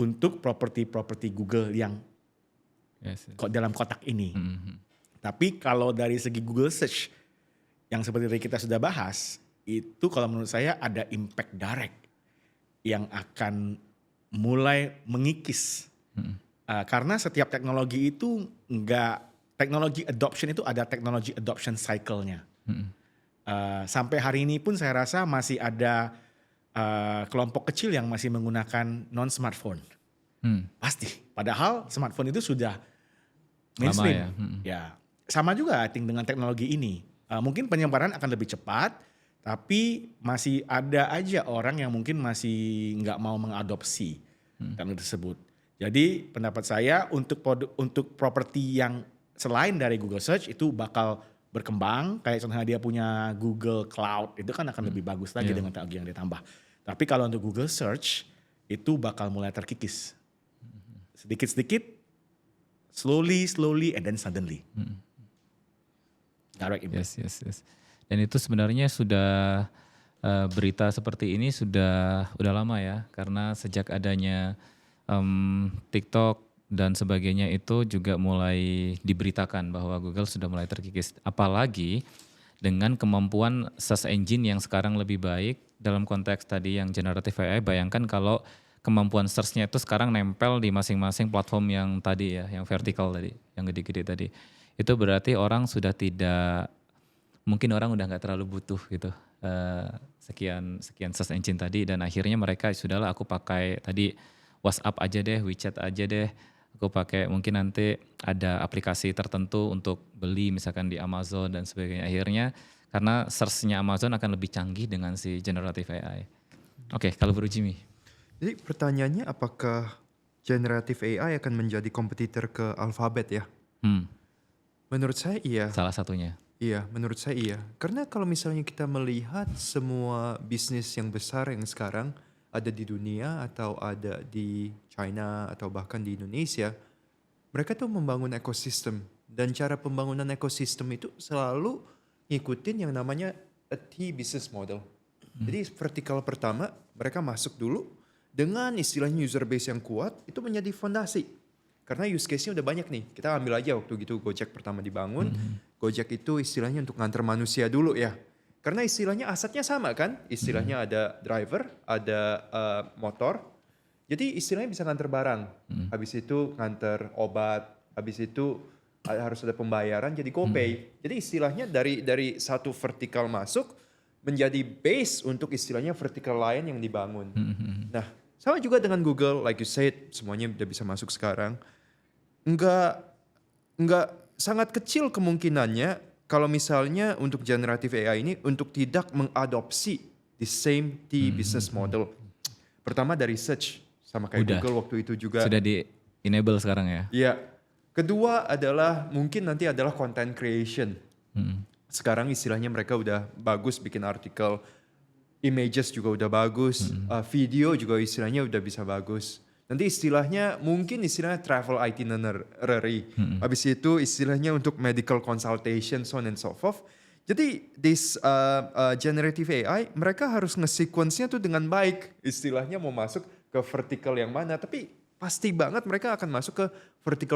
untuk properti Google yang dalam kotak ini. Tapi kalau dari segi Google Search yang seperti tadi kita sudah bahas, itu kalau menurut saya ada impact direct yang akan mulai mengikis. Karena setiap teknologi itu teknologi adoption itu ada teknologi adoption cycle-nya. Sampai hari ini pun saya rasa masih ada kelompok kecil yang masih menggunakan non-smartphone. Pasti. Padahal smartphone itu sudah mainstream. Ya, sama juga I think dengan teknologi ini. Mungkin penyebaran akan lebih cepat, tapi masih ada aja orang yang mungkin masih nggak mau mengadopsi teknologi tersebut. Jadi pendapat saya untuk properti yang selain dari Google Search itu bakal berkembang, kayak contohnya dia punya Google Cloud, itu kan akan lebih bagus lagi dengan teknologi yang ditambah. Tapi kalau untuk Google Search, itu bakal mulai terkikis. Sedikit-sedikit, slowly, and then suddenly. Direct impact. Yes. Dan itu sebenarnya sudah berita seperti ini sudah lama ya, karena sejak adanya TikTok dan sebagainya itu juga mulai diberitakan bahwa Google sudah mulai terkikis. Apalagi dengan kemampuan search engine yang sekarang lebih baik dalam konteks tadi yang generative AI, bayangkan kalau kemampuan search-nya itu sekarang nempel di masing-masing platform yang tadi ya, yang vertikal tadi, yang gede-gede tadi. Itu berarti orang sudah tidak, mungkin orang udah nggak terlalu butuh gitu sekian search engine tadi, dan akhirnya mereka sudahlah aku pakai tadi WhatsApp aja deh, WeChat aja deh. Aku pakai mungkin nanti ada aplikasi tertentu untuk beli misalkan di Amazon dan sebagainya. Akhirnya karena search-nya Amazon akan lebih canggih dengan si generative AI. Oke, kalau Bro Jimmy. Jadi pertanyaannya apakah generative AI akan menjadi kompetitor ke Alphabet ya? Menurut saya iya. Salah satunya. Iya, menurut saya iya. Karena kalau misalnya kita melihat semua bisnis yang besar yang sekarang ada di dunia atau ada di China atau bahkan di Indonesia, mereka tuh membangun ekosistem. Dan cara pembangunan ekosistem itu selalu ngikutin yang namanya a T business model. Jadi vertikal pertama mereka masuk dulu dengan istilahnya user base yang kuat, itu menjadi fondasi. Karena use case-nya udah banyak nih. Kita ambil aja waktu gitu Gojek pertama dibangun. Gojek itu istilahnya untuk nganter manusia dulu ya. Karena istilahnya asetnya sama kan. Istilahnya ada driver, ada motor. Jadi istilahnya bisa nganter barang. Habis itu nganter obat. Habis itu harus ada pembayaran jadi GoPay. Jadi istilahnya dari satu vertikal masuk menjadi base untuk istilahnya vertikal lain yang dibangun. Nah, sama juga dengan Google, like you said, semuanya udah bisa masuk sekarang. Enggak sangat kecil kemungkinannya kalau misalnya untuk generative AI ini untuk tidak mengadopsi the same T business model. Pertama dari search, sama kayak Udah. Google waktu itu juga. Sudah di enable sekarang ya. Iya. Kedua adalah mungkin nanti adalah content creation. Sekarang istilahnya mereka udah bagus bikin artikel, images juga udah bagus, video juga istilahnya udah bisa bagus. Nanti istilahnya mungkin istilahnya travel itinerary. Habis itu istilahnya untuk medical consultation, so on and so forth. Jadi this generative AI mereka harus nge-sequence-nya tuh dengan baik. Istilahnya mau masuk ke vertical yang mana, tapi pasti banget mereka akan masuk ke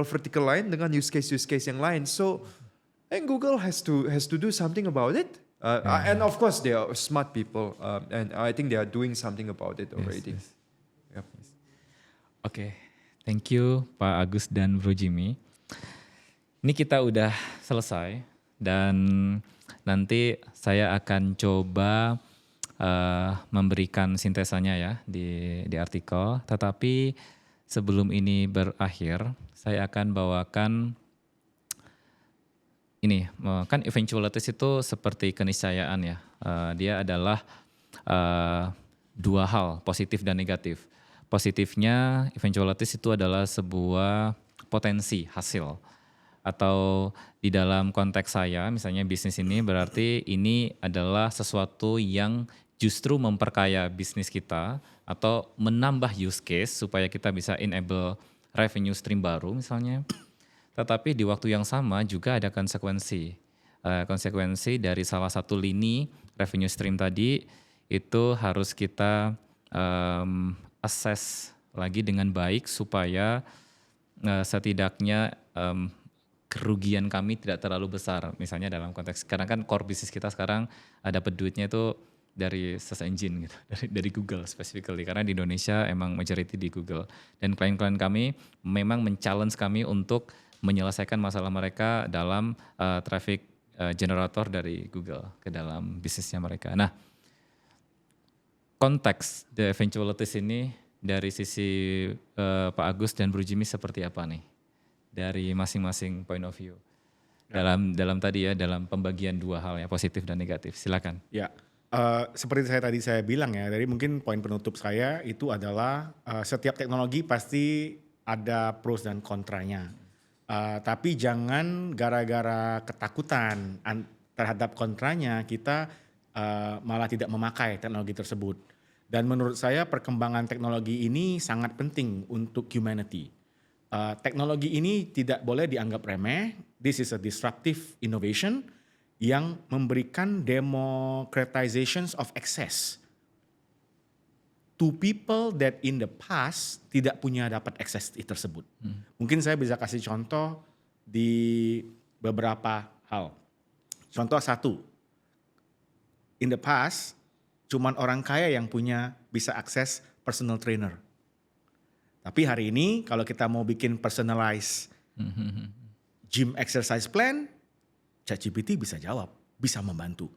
vertical lain dengan use case yang lain. So Google has to do something about it. And of course they are smart people, and I think they are doing something about it already. Yes. Yep. Oke, thank you Pak Agus dan Bro Jimmy. Ini kita udah selesai dan nanti saya akan coba memberikan sintesanya ya di artikel. Tetapi sebelum ini berakhir, saya akan bawakan ini, kan eventualities itu seperti keniscayaan ya. Dia adalah dua hal, positif dan negatif. Positifnya, eventualities itu adalah sebuah potensi hasil. Atau di dalam konteks saya, misalnya bisnis ini berarti ini adalah sesuatu yang justru memperkaya bisnis kita atau menambah use case supaya kita bisa enable revenue stream baru misalnya. Tetapi di waktu yang sama juga ada konsekuensi. Konsekuensi dari salah satu lini revenue stream tadi itu harus kita assess lagi dengan baik supaya setidaknya kerugian kami tidak terlalu besar. Misalnya dalam konteks sekarang kan core bisnis kita sekarang dapat duitnya itu dari search engine gitu, dari Google specifically karena di Indonesia emang majority di Google dan klien-klien kami memang men-challenge kami untuk menyelesaikan masalah mereka dalam traffic generator dari Google ke dalam bisnisnya mereka. Nah, konteks the eventualities ini dari sisi Pak Agus dan Bro Jimmy seperti apa nih? Dari masing-masing point of view. Dalam tadi ya, dalam pembagian dua hal ya, positif dan negatif. Silakan. Ya, seperti saya bilang ya, dari mungkin poin penutup saya itu adalah setiap teknologi pasti ada pros dan kontranya. Tapi jangan gara-gara ketakutan terhadap kontranya kita malah tidak memakai teknologi tersebut. Dan menurut saya perkembangan teknologi ini sangat penting untuk humanity. Teknologi ini tidak boleh dianggap remeh. This is a disruptive innovation yang memberikan democratizations of access to people that in the past tidak punya dapat akses tersebut. Mungkin saya bisa kasih contoh di beberapa hal. Contoh satu, in the past cuman orang kaya yang bisa akses personal trainer. Tapi hari ini kalau kita mau bikin personalized gym exercise plan, ChatGPT bisa jawab, bisa membantu.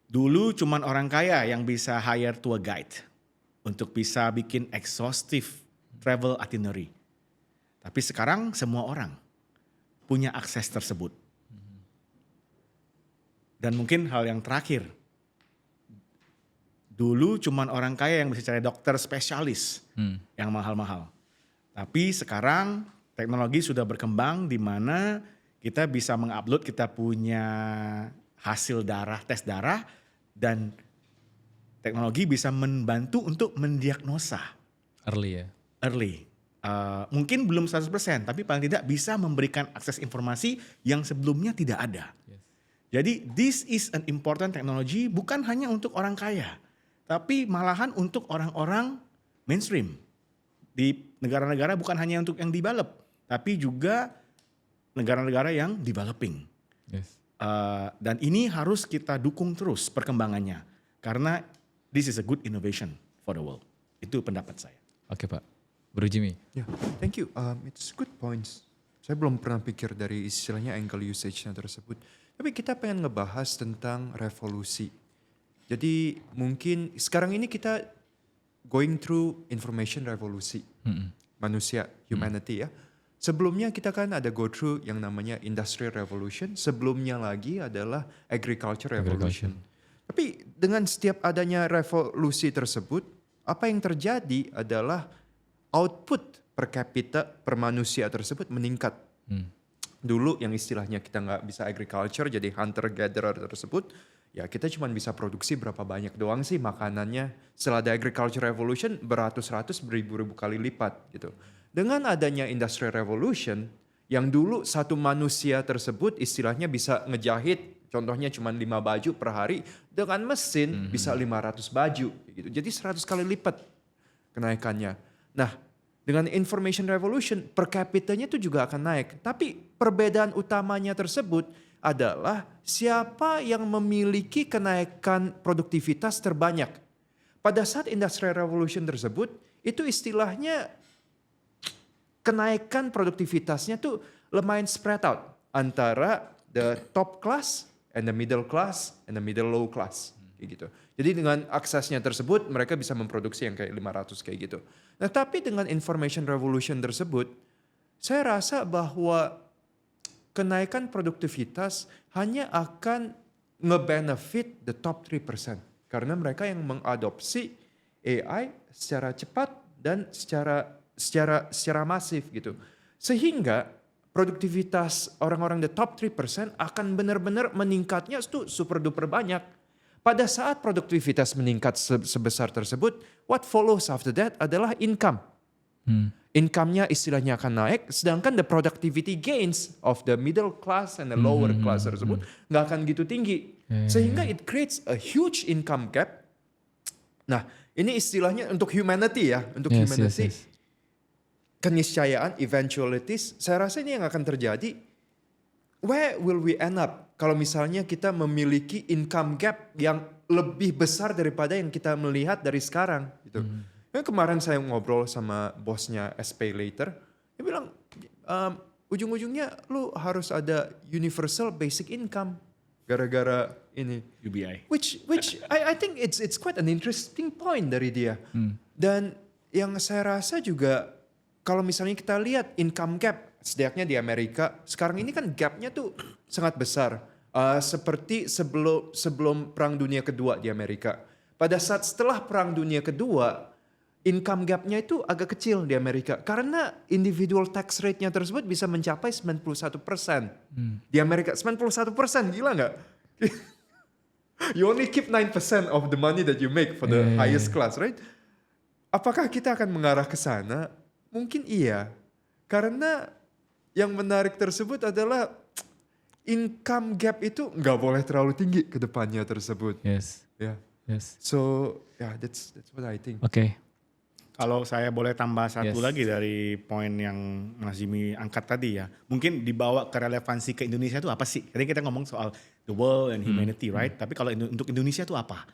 Dulu cuman orang kaya yang bisa hire tour guide untuk bisa bikin exhaustive travel itinerary. Tapi sekarang semua orang punya akses tersebut. Dan mungkin hal yang terakhir, dulu cuman orang kaya yang bisa cari dokter spesialis yang mahal-mahal. Tapi sekarang teknologi sudah berkembang di mana kita bisa mengupload kita punya hasil darah, tes darah, dan teknologi bisa membantu untuk mendiagnosa Early ya. early. Mungkin belum 100%, tapi paling tidak bisa memberikan akses informasi yang sebelumnya tidak ada. Yes. Jadi this is an important technology bukan hanya untuk orang kaya, tapi malahan untuk orang-orang mainstream. Di negara-negara bukan hanya untuk yang develop, tapi juga negara-negara yang developing. Yes. Dan ini harus kita dukung terus perkembangannya, karena this is a good innovation for the world. Itu pendapat saya. Oke Pak. Bro Jimmy. Ya, thank you. It's good points. Saya belum pernah pikir dari istilahnya angle usage-nya tersebut. Tapi kita pengen ngebahas tentang revolusi. Jadi mungkin sekarang ini kita going through information revolusi. Manusia, humanity ya. Sebelumnya kita kan ada go through yang namanya industrial revolution. Sebelumnya lagi adalah agriculture revolution. Tapi dengan setiap adanya revolusi tersebut, apa yang terjadi adalah output per kapita per manusia tersebut meningkat. Dulu yang istilahnya kita nggak bisa agriculture, jadi hunter-gatherer tersebut, ya kita cuma bisa produksi berapa banyak doang sih makanannya. Setelah ada agriculture revolution, beratus-ratus, beribu-ribu kali lipat gitu. Dengan adanya industrial revolution, yang dulu satu manusia tersebut istilahnya bisa ngejahit, contohnya cuma 5 baju per hari, dengan mesin bisa 500 baju. Gitu. Jadi 100 kali lipat kenaikannya. Nah, dengan information revolution, per kapitanya itu juga akan naik. Tapi perbedaan utamanya tersebut adalah siapa yang memiliki kenaikan produktivitas terbanyak. Pada saat industrial revolution tersebut, itu istilahnya kenaikan produktivitasnya tuh lumayan spread out antara the top class and the middle class and the middle low class kayak gitu. Jadi dengan aksesnya tersebut mereka bisa memproduksi yang kayak 500 kayak gitu. Nah, tapi dengan information revolution tersebut saya rasa bahwa kenaikan produktivitas hanya akan nge-benefit the top 3% karena mereka yang mengadopsi AI secara cepat dan secara masif gitu. Sehingga produktivitas orang-orang the top 3% akan benar-benar meningkatnya itu super duper banyak. Pada saat produktivitas meningkat sebesar tersebut, what follows after that adalah income. Income-nya istilahnya akan naik, sedangkan the productivity gains of the middle class and the lower class tersebut nggak akan gitu tinggi. Sehingga it creates a huge income gap. Nah, ini istilahnya untuk humanity ya, untuk humanity. Yes. Keniscayaan, eventualities, saya rasa ini yang akan terjadi. Where will we end up kalau misalnya kita memiliki income gap yang lebih besar daripada yang kita melihat dari sekarang gitu. Kemarin saya ngobrol sama bosnya SPay Later, dia bilang ujung-ujungnya lu harus ada universal basic income gara-gara ini UBI. which I think it's quite an interesting point dari dia. Dan yang saya rasa juga kalau misalnya kita lihat income gap setidaknya di Amerika sekarang ini kan gapnya tuh sangat besar. Seperti sebelum Perang Dunia Kedua di Amerika. Pada saat setelah Perang Dunia Kedua, income gap-nya itu agak kecil di Amerika karena individual tax rate-nya tersebut bisa mencapai 91%. Di Amerika 91%, gila nggak? You only keep 9% of the money that you make for the highest class, right? Apakah kita akan mengarah ke sana? Mungkin iya. Karena yang menarik tersebut adalah income gap itu nggak boleh terlalu tinggi ke depannya tersebut. Yes. Ya. Yes. So, that's what I think. Oke. Kalau saya boleh tambah satu Yes. lagi dari poin yang Mas Jimmy angkat tadi ya. Mungkin dibawa ke relevansi ke Indonesia itu apa sih? Tadi kita ngomong soal the world and humanity, right? Tapi kalau untuk Indonesia itu apa?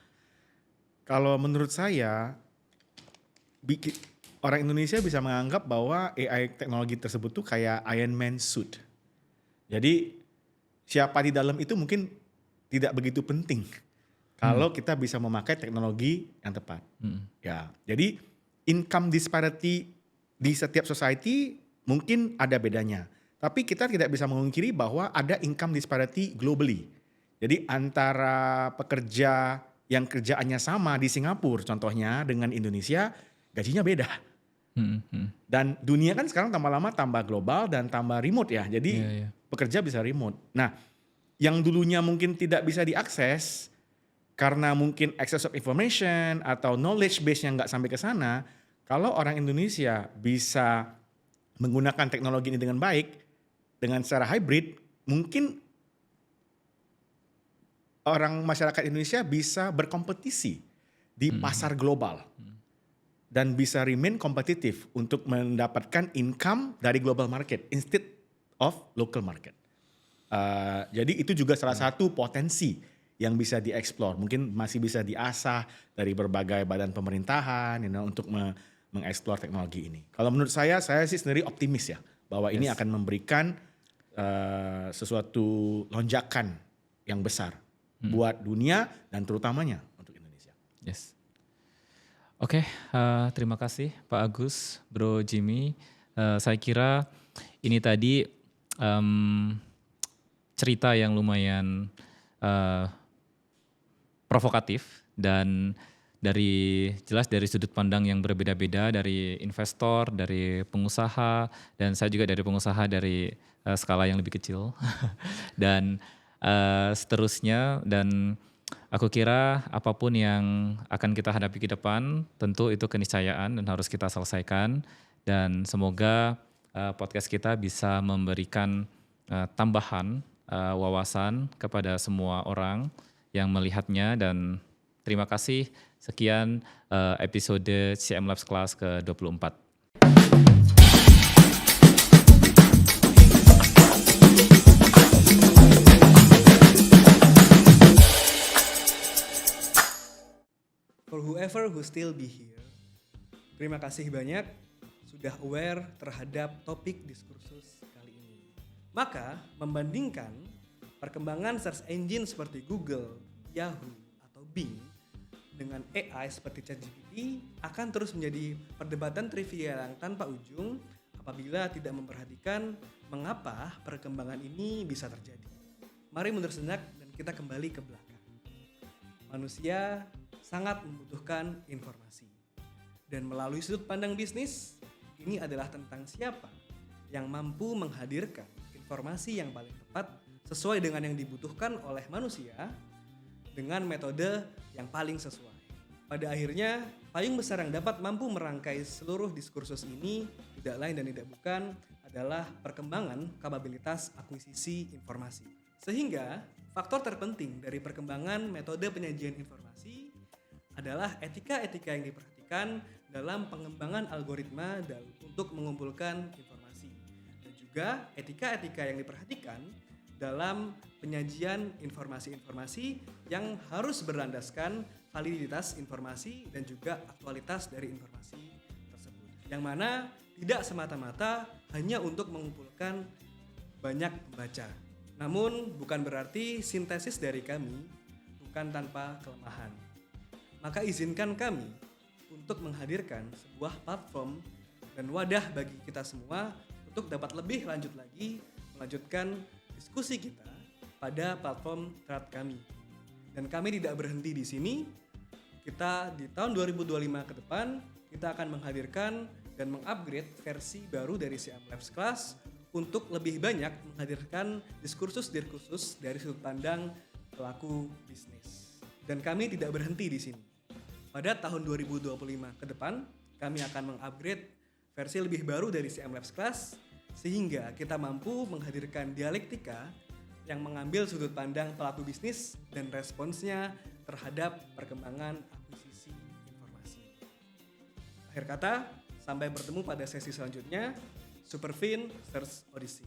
Kalau menurut saya, orang Indonesia bisa menganggap bahwa AI teknologi tersebut tuh kayak Iron Man suit. Jadi siapa di dalam itu mungkin tidak begitu penting. Kalau kita bisa memakai teknologi yang tepat. Ya, jadi income disparity di setiap society mungkin ada bedanya. Tapi kita tidak bisa memungkiri bahwa ada income disparity globally. Jadi antara pekerja yang kerjaannya sama di Singapura contohnya dengan Indonesia, gajinya beda. Dan dunia kan sekarang tambah lama tambah global dan tambah remote ya. Jadi pekerja bisa remote. Nah, yang dulunya mungkin tidak bisa diakses karena mungkin access of information atau knowledge base-nya nggak sampai ke sana, kalau orang Indonesia bisa menggunakan teknologi ini dengan baik, dengan secara hybrid, mungkin orang masyarakat Indonesia bisa berkompetisi di pasar global dan bisa remain kompetitif untuk mendapatkan income dari global market instead of local market. Jadi itu juga salah satu potensi yang bisa dieksplor, mungkin masih bisa diasah dari berbagai badan pemerintahan untuk mengeksplor teknologi ini. Kalau menurut saya sih sendiri optimis ya bahwa ini akan memberikan sesuatu lonjakan yang besar buat dunia dan terutamanya untuk Indonesia. Yes. Oke, terima kasih Pak Agus, Bro Jimmy. Saya kira ini tadi cerita yang lumayan provokatif dan jelas dari sudut pandang yang berbeda-beda, dari investor, dari pengusaha, dan saya juga dari pengusaha dari skala yang lebih kecil dan seterusnya. Dan aku kira apapun yang akan kita hadapi ke depan tentu itu keniscayaan dan harus kita selesaikan, dan semoga podcast kita bisa memberikan tambahan wawasan kepada semua orang yang melihatnya. Dan terima kasih. Sekian episode CM Labs Class ke-24. For whoever who still be here, terima kasih banyak sudah aware terhadap topik diskursus kali ini. Maka membandingkan perkembangan search engine seperti Google, Yahoo, atau Bing dengan AI seperti ChatGPT akan terus menjadi perdebatan trivia yang tanpa ujung apabila tidak memperhatikan mengapa perkembangan ini bisa terjadi. Mari mundur sejenak dan kita kembali ke belakang. Manusia sangat membutuhkan informasi. Dan melalui sudut pandang bisnis, ini adalah tentang siapa yang mampu menghadirkan informasi yang paling tepat sesuai dengan yang dibutuhkan oleh manusia dengan metode yang paling sesuai. Pada akhirnya, payung besar yang dapat mampu merangkai seluruh diskursus ini tidak lain dan tidak bukan adalah perkembangan kapabilitas akuisisi informasi. Sehingga, faktor terpenting dari perkembangan metode penyajian informasi adalah etika-etika yang diperhatikan dalam pengembangan algoritma untuk mengumpulkan informasi. Dan juga etika-etika yang diperhatikan dalam penyajian informasi-informasi yang harus berlandaskan validitas informasi dan juga aktualitas dari informasi tersebut. Yang mana tidak semata-mata hanya untuk mengumpulkan banyak pembaca. Namun bukan berarti sintesis dari kami bukan tanpa kelemahan. Maka izinkan kami untuk menghadirkan sebuah platform dan wadah bagi kita semua untuk dapat lebih lanjut lagi melanjutkan diskusi kita pada platform thread kami. Dan kami tidak berhenti di sini. Kita di tahun 2025 ke depan kita akan menghadirkan dan mengupgrade versi baru dari CM Labs Class untuk lebih banyak menghadirkan diskursus-diskursus dari sudut pandang pelaku bisnis. Dan kami tidak berhenti di sini. Pada tahun 2025 ke depan, kami akan mengupgrade versi lebih baru dari CM Labs Class sehingga kita mampu menghadirkan dialektika yang mengambil sudut pandang pelaku bisnis dan responsnya terhadap perkembangan akuisisi informasi. Akhir kata, sampai bertemu pada sesi selanjutnya. Superfin Search Odyssey.